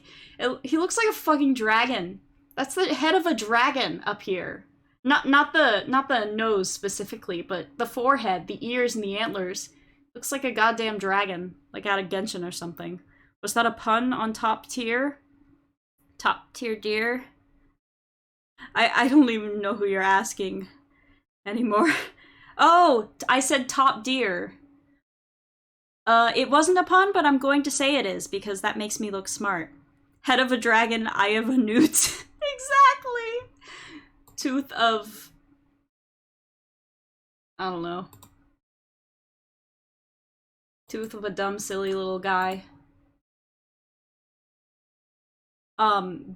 He looks like a fucking dragon. That's the head of a dragon up here. Not the nose specifically, but the forehead, the ears, and the antlers. Looks like a goddamn dragon, like out of Genshin or something. Was that a pun on top tier? Top tier deer? I don't even know who you're asking anymore. Oh, I said top deer. It wasn't a pun, but I'm going to say it is because that makes me look smart. Head of a dragon, eye of a newt. Exactly. Tooth of, I don't know. Tooth of a dumb, silly little guy.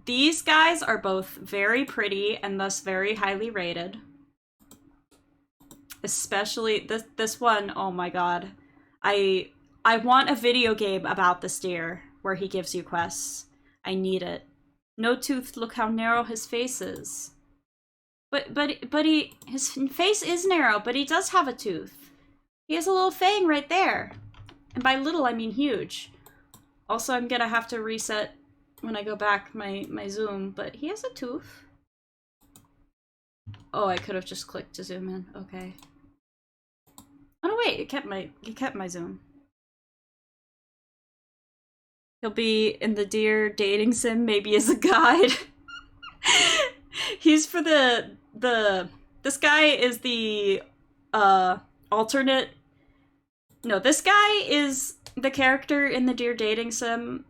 These guys are both very pretty and thus very highly rated. Especially this one, oh my god. I I want a video game about this deer where he gives you quests. I need it. No tooth, look how narrow his face is. But his face is narrow, but he does have a tooth. He has a little fang right there. And by little I mean huge. Also, I'm gonna have to reset when I go back my zoom, but he has a tooth. Oh, I could have just clicked to zoom in. Okay. Oh no, wait, it kept my zoom. He'll be in the deer dating sim, maybe as a guide. He's for this guy is the alternate. No, this guy is the character in the deer dating sim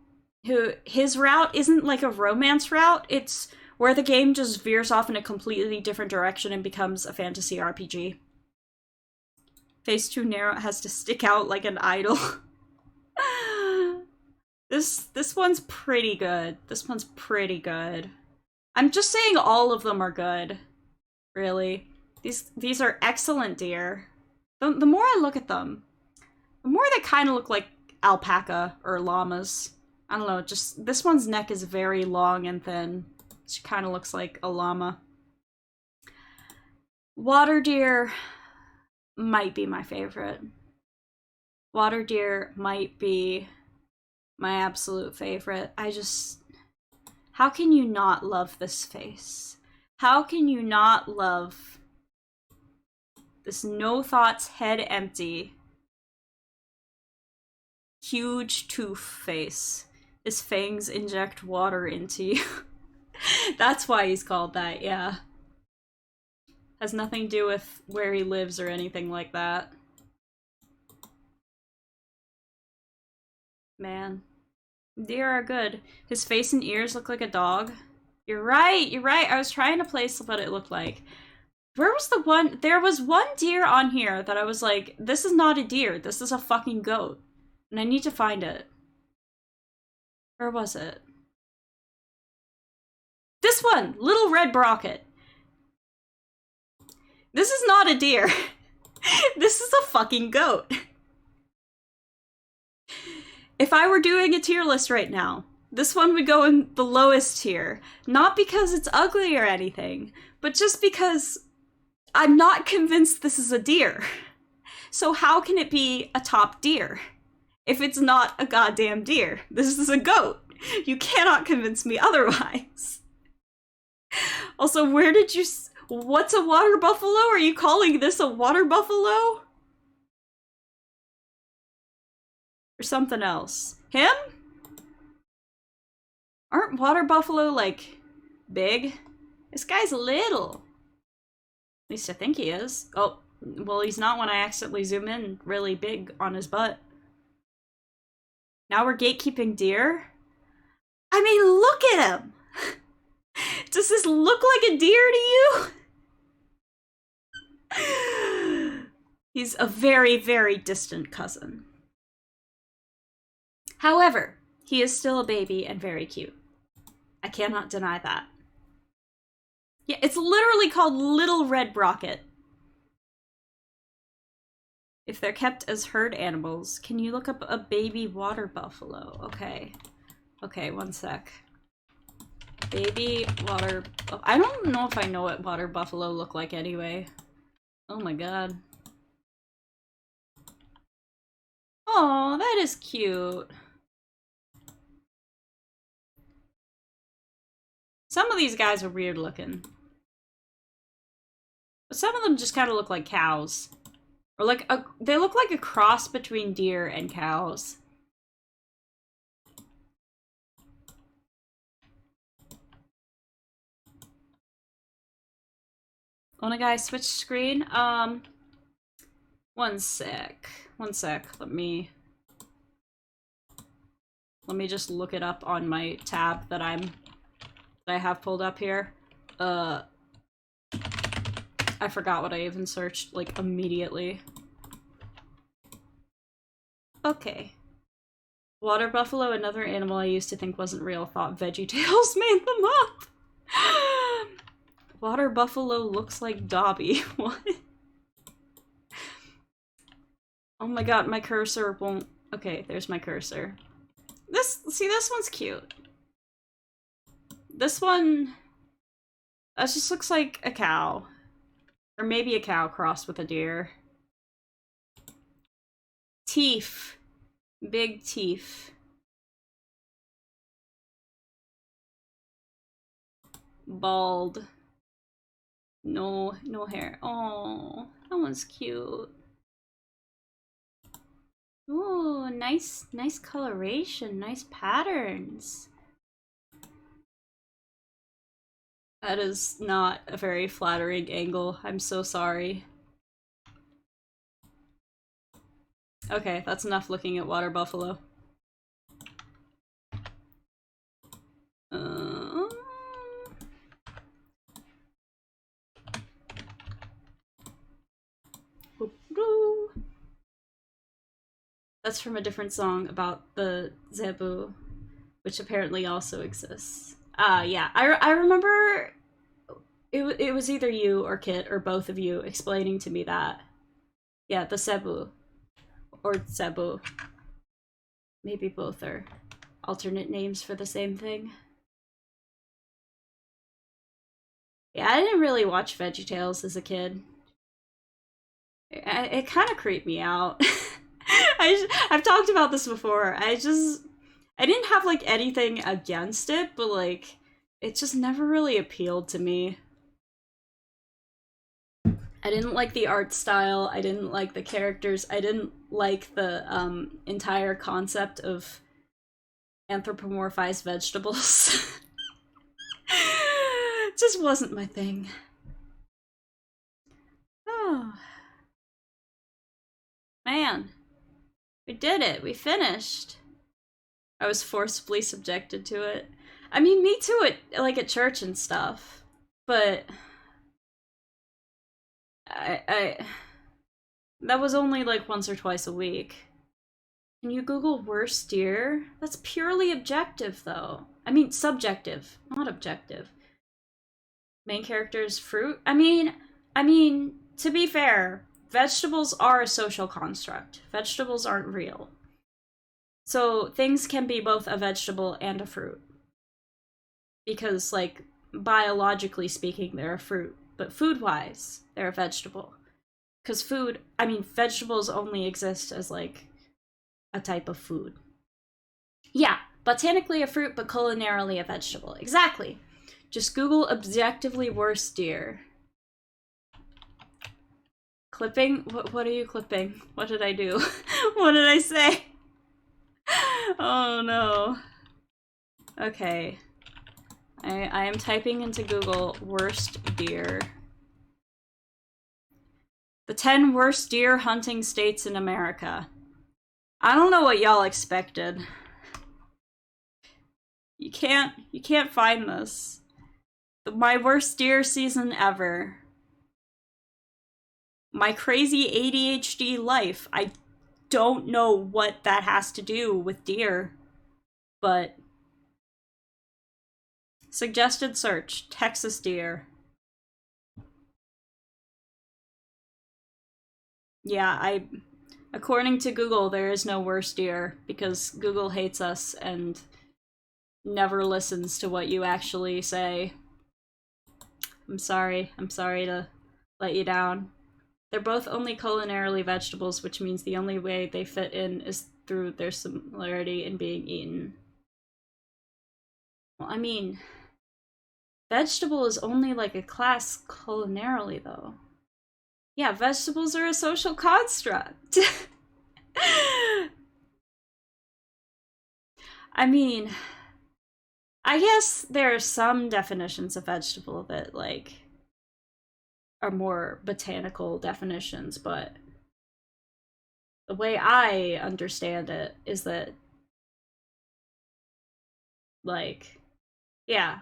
who his route isn't like a romance route. It's where the game just veers off in a completely different direction and becomes a fantasy RPG. Face too narrow, has to stick out like an idol. This one's pretty good. This one's pretty good. I'm just saying all of them are good. Really. These are excellent deer. The more I look at them, the more they kind of look like alpaca or llamas. I don't know, just this one's neck is very long and thin. She kind of looks like a llama. Water deer might be my favorite. Water deer might be my absolute favorite. How can you not love this face? How can you not love this no thoughts, head empty, huge tooth face? His fangs inject water into you. That's why he's called that, yeah. Has nothing to do with where he lives or anything like that. Man. Deer are good. His face and ears look like a dog. You're right, you're right. I was trying to place what it looked like. Where was the one? There was one deer on here that I was like, this is not a deer, this is a fucking goat. And I need to find it. Where was it? This one! Little red brocket. This is not a deer. This is a fucking goat. If I were doing a tier list right now, this one would go in the lowest tier. Not because it's ugly or anything, but just because I'm not convinced this is a deer. So how can it be a top deer if it's not a goddamn deer? This is a goat. You cannot convince me otherwise. Also, what's a water buffalo? Are you calling this a water buffalo? Or something else? Him? Aren't water buffalo, like, big? This guy's little. At least I think he is. Oh, well, he's not when I accidentally zoom in really big on his butt. Now we're gatekeeping deer? I mean, look at him! Does this look like a deer to you? He's a very, very distant cousin. However, he is still a baby and very cute. I cannot deny that. Yeah, it's literally called Little Red Brocket. If they're kept as herd animals, can you look up a baby water buffalo? Okay. Okay, one sec. Baby water... I don't know if I know what water buffalo look like anyway. Oh my god. Oh, that is cute. Some of these guys are weird looking. But some of them just kind of look like cows. Or like, they look like a cross between deer and cows. Wanna guys switch screen? One sec. One sec. Let me just look it up on my tab that I have pulled up here. I forgot what I even searched, like, immediately. Okay. Water buffalo, another animal I used to think wasn't real, thought VeggieTales made them up! Water buffalo looks like Dobby. What? Oh my god, my cursor won't... Okay, there's my cursor. See, this one's cute. This one... That just looks like a cow. Or maybe a cow crossed with a deer. Teeth. Big teeth. Bald. No hair. Oh, that one's cute. Ooh, nice coloration, nice patterns. That is not a very flattering angle. I'm so sorry. Okay, that's enough looking at water buffalo. That's from a different song about the zebu, which apparently also exists. Yeah, I remember it was either you or Kit or both of you explaining to me that. Yeah, the cebu. Or zebu. Maybe both are alternate names for the same thing. Yeah, I didn't really watch VeggieTales as a kid. It kind of creeped me out. I've talked about this before. I didn't have like anything against it, but like it just never really appealed to me. I didn't like the art style, I didn't like the characters, I didn't like the entire concept of anthropomorphized vegetables. It just wasn't my thing. Oh. Man. We did it, we finished. I was forcibly subjected to it. I mean, me too, like at church and stuff. But I that was only like once or twice a week. Can you Google worst deer? That's purely objective, though. I mean, subjective, not objective. Main character's fruit? I mean, to be fair, vegetables are a social construct. Vegetables aren't real. So things can be both a vegetable and a fruit. Because, like, biologically speaking, they're a fruit. But food-wise, they're a vegetable. Because vegetables only exist as, like, a type of food. Yeah, botanically a fruit, but culinarily a vegetable. Exactly. Just Google objectively worst deer. Clipping? What are you clipping? What did I do? What did I say? Oh no. Okay. I am typing into Google worst deer. The 10 worst deer hunting states in America. I don't know what y'all expected. You can't find this. My worst deer season ever. My crazy ADHD life. I don't know what that has to do with deer, but suggested search, Texas deer. Yeah, according to Google, there is no worst deer because Google hates us and never listens to what you actually say. I'm sorry to let you down. They're both only culinarily vegetables, which means the only way they fit in is through their similarity in being eaten. Well, I mean, vegetable is only like a class culinarily, though. Yeah, vegetables are a social construct. I mean, I guess there are some definitions of vegetable that, like, are more botanical definitions, but the way I understand it is that, like, yeah,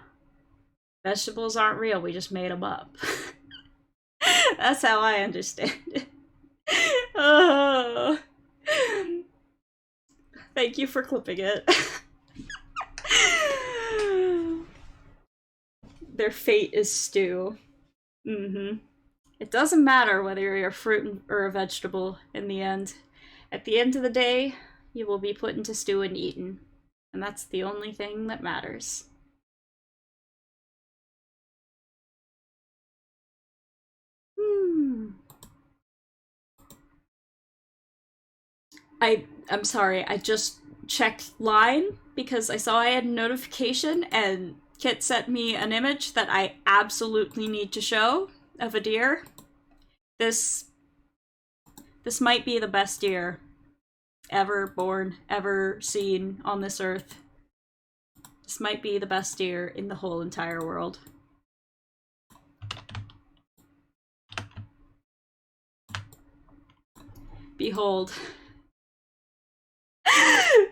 vegetables aren't real, we just made them up. That's how I understand it. Oh. Thank you for clipping it. Their fate is stew. Mm-hmm. It doesn't matter whether you're a fruit or a vegetable in the end. At the end of the day, you will be put into stew and eaten. And that's the only thing that matters. Hmm. I'm sorry, I just checked line because I saw I had a notification and Kit sent me an image that I absolutely need to show of a deer. This this might be the best deer ever born, ever seen on this earth. This might be the best deer in the whole entire world. Behold.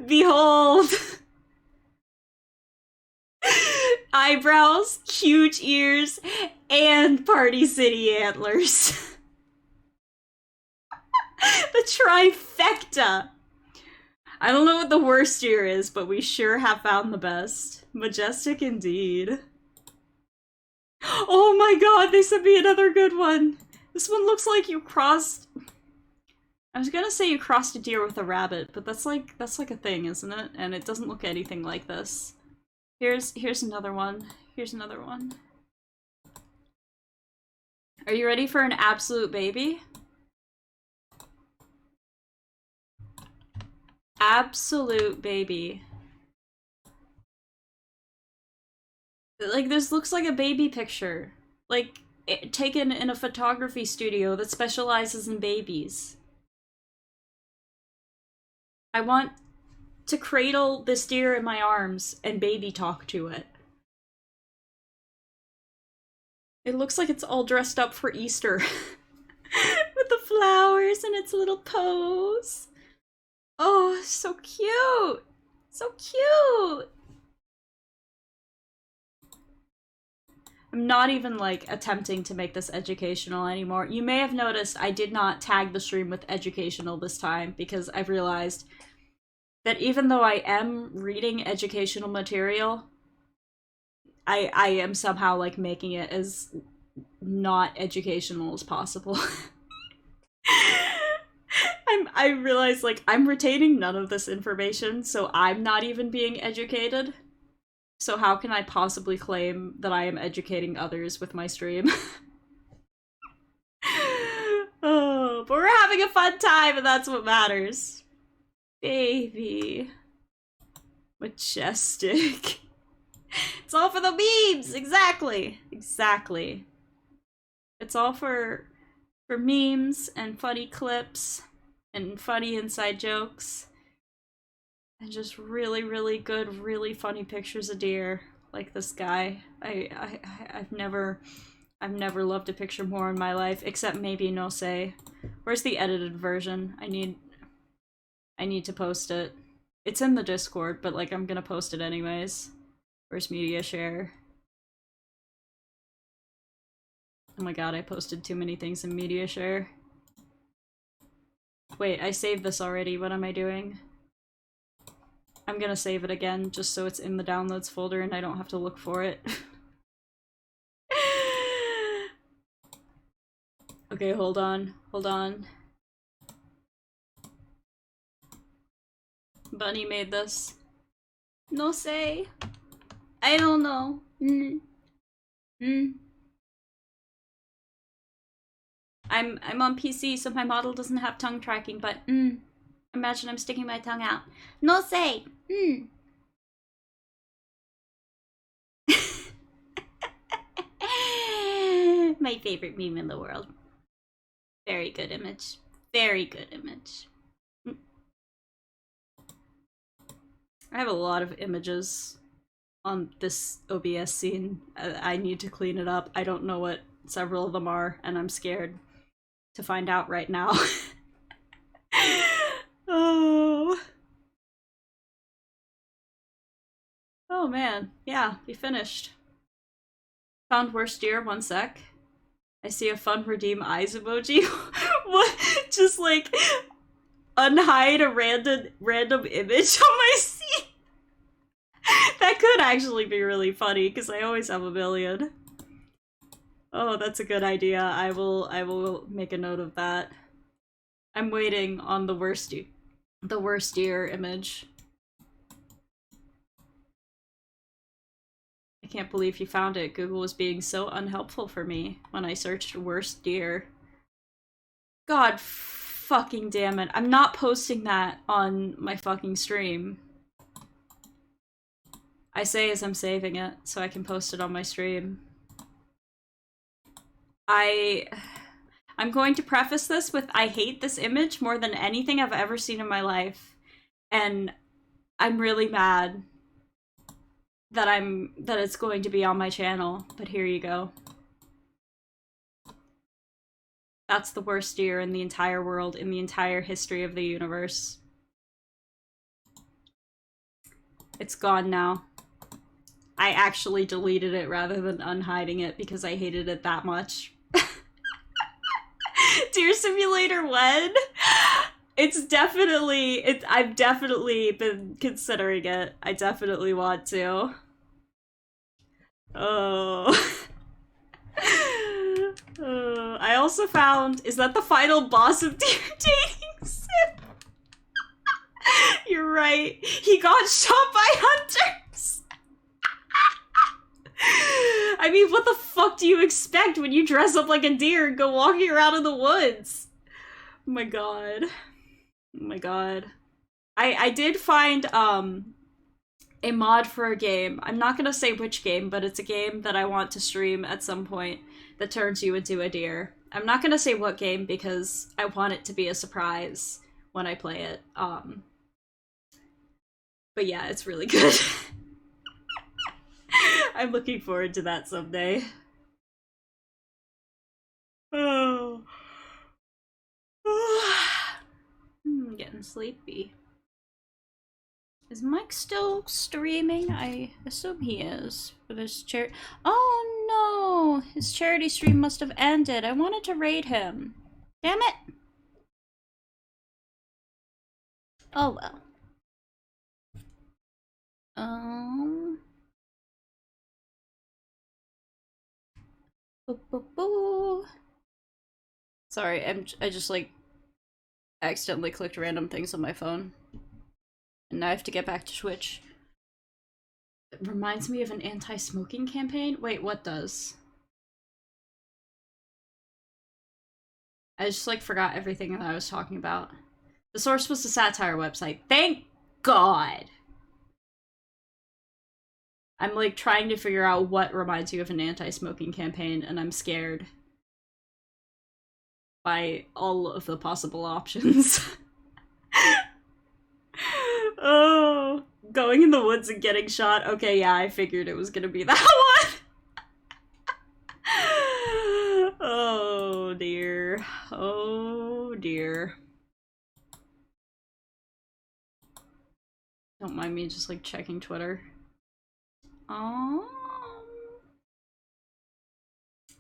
Behold! Eyebrows, huge ears, and Party City antlers. The trifecta! I don't know what the worst deer is, but we sure have found the best. Majestic indeed. Oh my god, they sent me another good one! This one looks like you crossed... I was gonna say you crossed a deer with a rabbit, but that's like a thing, isn't it? And it doesn't look anything like this. Here's another one. Here's another one. Are you ready for an absolute baby? Absolute baby. Like, this looks like a baby picture. Like, taken in a photography studio that specializes in babies. I want to cradle this deer in my arms and baby talk to it. It looks like it's all dressed up for Easter. With the flowers and its little pose. Oh, so cute! So cute! I'm not even, like, attempting to make this educational anymore. You may have noticed I did not tag the stream with educational this time because I've realized that even though I am reading educational material, I am somehow, like, making it as not educational as possible. I realize, like, I'm retaining none of this information, so I'm not even being educated. So how can I possibly claim that I am educating others with my stream? Oh, but we're having a fun time and that's what matters. Baby. Majestic. It's all for the memes! Exactly! Exactly. It's all for memes and funny clips and funny inside jokes. And just really, really good, really funny pictures of deer, like this guy. I've never loved a picture more in my life, except maybe No Say. Where's the edited version? I need to post it. It's in the Discord, but like I'm gonna post it anyways. Where's media share? Oh my god, I posted too many things in media share. Wait, I saved this already. What am I doing? I'm gonna save it again, just so it's in the downloads folder and I don't have to look for it. Okay, hold on. Hold on. Bunny made this. No say. I don't know. I'm on PC, so my model doesn't have tongue tracking, but imagine I'm sticking my tongue out. No say. My favorite meme in the world. Very good image. Very good image. I have a lot of images on this OBS scene. I need to clean it up. I don't know what several of them are, and I'm scared to find out right now. Oh. Oh man, yeah, we finished. Found worst deer, one sec. I see a fun redeem eyes emoji. What? Just like unhide a random image on my scene. That could actually be really funny because I always have a million. Oh, that's a good idea. I will make a note of that. I'm waiting on the worst deer image. I can't believe you found it. Google was being so unhelpful for me when I searched worst deer. God fucking damn it. I'm not posting that on my fucking stream. I say as I'm saving it so I can post it on my stream. I'm going to preface this with I hate this image more than anything I've ever seen in my life. And I'm really mad that it's going to be on my channel, but here you go. That's the worst deer in the entire world, in the entire history of the universe. It's gone now. I actually deleted it rather than unhiding it because I hated it that much. Deer Simulator when? It's definitely, I've definitely been considering it. I definitely want to. Oh. I also found, is that the final boss of Deer Dating Sim? You're right. He got shot by hunters. I mean, what the fuck do you expect when you dress up like a deer and go walking around in the woods? Oh my god. Oh my god. I did find a mod for a game. I'm not gonna say which game, but it's a game that I want to stream at some point that turns you into a deer. I'm not gonna say what game because I want it to be a surprise when I play it. But yeah, it's really good. I'm looking forward to that someday. Oh. I'm getting sleepy. Is Mike still streaming? I assume he is. With his Oh no! His charity stream must have ended. I wanted to raid him. Damn it! Oh well. Boo boo boo. Sorry, I just like accidentally clicked random things on my phone. And now I have to get back to Twitch. It reminds me of an anti-smoking campaign? Wait, what does? I just like forgot everything that I was talking about. The source was the satire website. Thank God! I'm like trying to figure out what reminds you of an anti-smoking campaign, and I'm scared by all of the possible options. Oh, going in the woods and getting shot. Okay, yeah, I figured it was gonna be that one. Oh dear. Oh dear. Don't mind me just like checking Twitter. I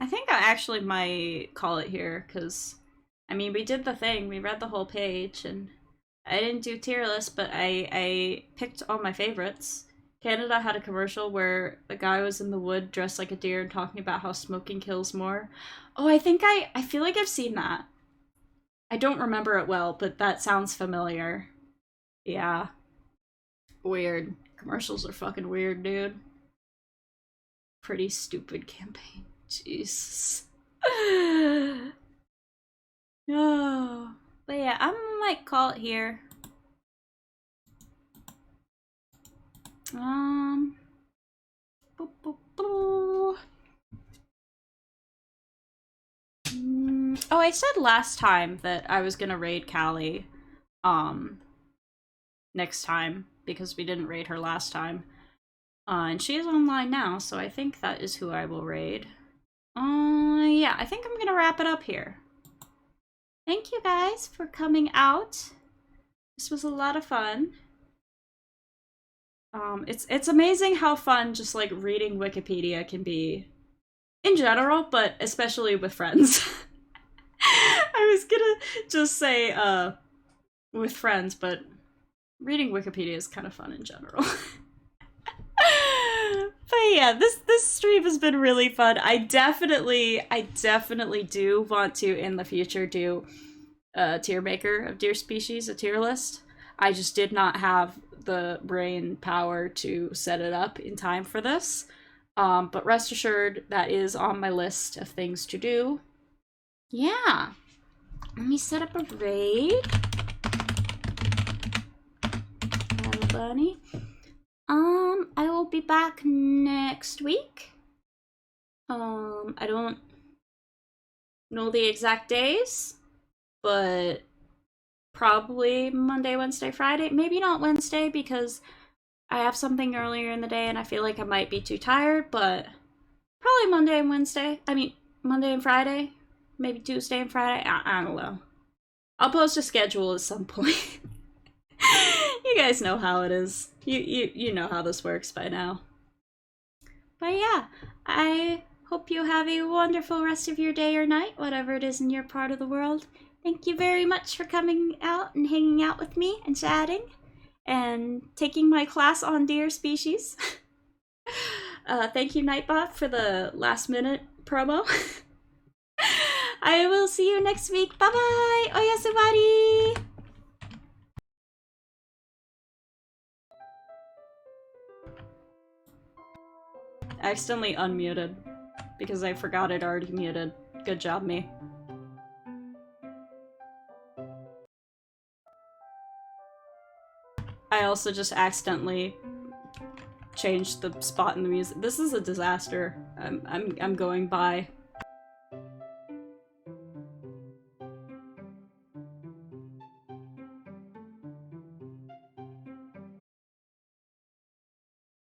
think I actually might call it here, because, I mean, we did the thing, we read the whole page, and I didn't do tier list, but I picked all my favorites. Canada had a commercial where a guy was in the wood dressed like a deer and talking about how smoking kills more. Oh, I feel like I've seen that. I don't remember it well, but that sounds familiar. Yeah. Weird. Commercials are fucking weird, dude. Pretty stupid campaign. Jesus. Oh. But yeah, I might call it here. Boo, boo, boo. Oh, I said last time that I was gonna raid Callie, next time, because we didn't raid her last time. And she is online now, so I think that is who I will raid. Yeah, I think I'm gonna wrap it up here. Thank you guys for coming out. This was a lot of fun. It's amazing how fun just like reading Wikipedia can be in general, but especially with friends. I was gonna just say with friends, but reading Wikipedia is kind of fun in general. But yeah, this stream has been really fun. I definitely do want to in the future do a tier maker of deer species, a tier list. I just did not have the brain power to set it up in time for this. But rest assured, that is on my list of things to do. Yeah. Let me set up a raid. Hello, bunny. I will be back next week. I don't know the exact days, but probably Monday, Wednesday, Friday. Maybe not Wednesday because I have something earlier in the day and I feel like I might be too tired, but probably Monday and Wednesday. I mean, Monday and Friday. Maybe Tuesday and Friday. I don't know. I'll post a schedule at some point. You guys know how it is. You know how this works by now. But yeah, I hope you have a wonderful rest of your day or night, whatever it is in your part of the world. Thank you very much for coming out and hanging out with me and chatting and taking my class on deer species. Thank you, Nightbot, for the last minute promo. I will see you next week. Bye-bye! Oyasubari! I accidentally unmuted because I forgot it already muted. Good job, me. I also just accidentally changed the spot in the music. This is a disaster. I'm going by.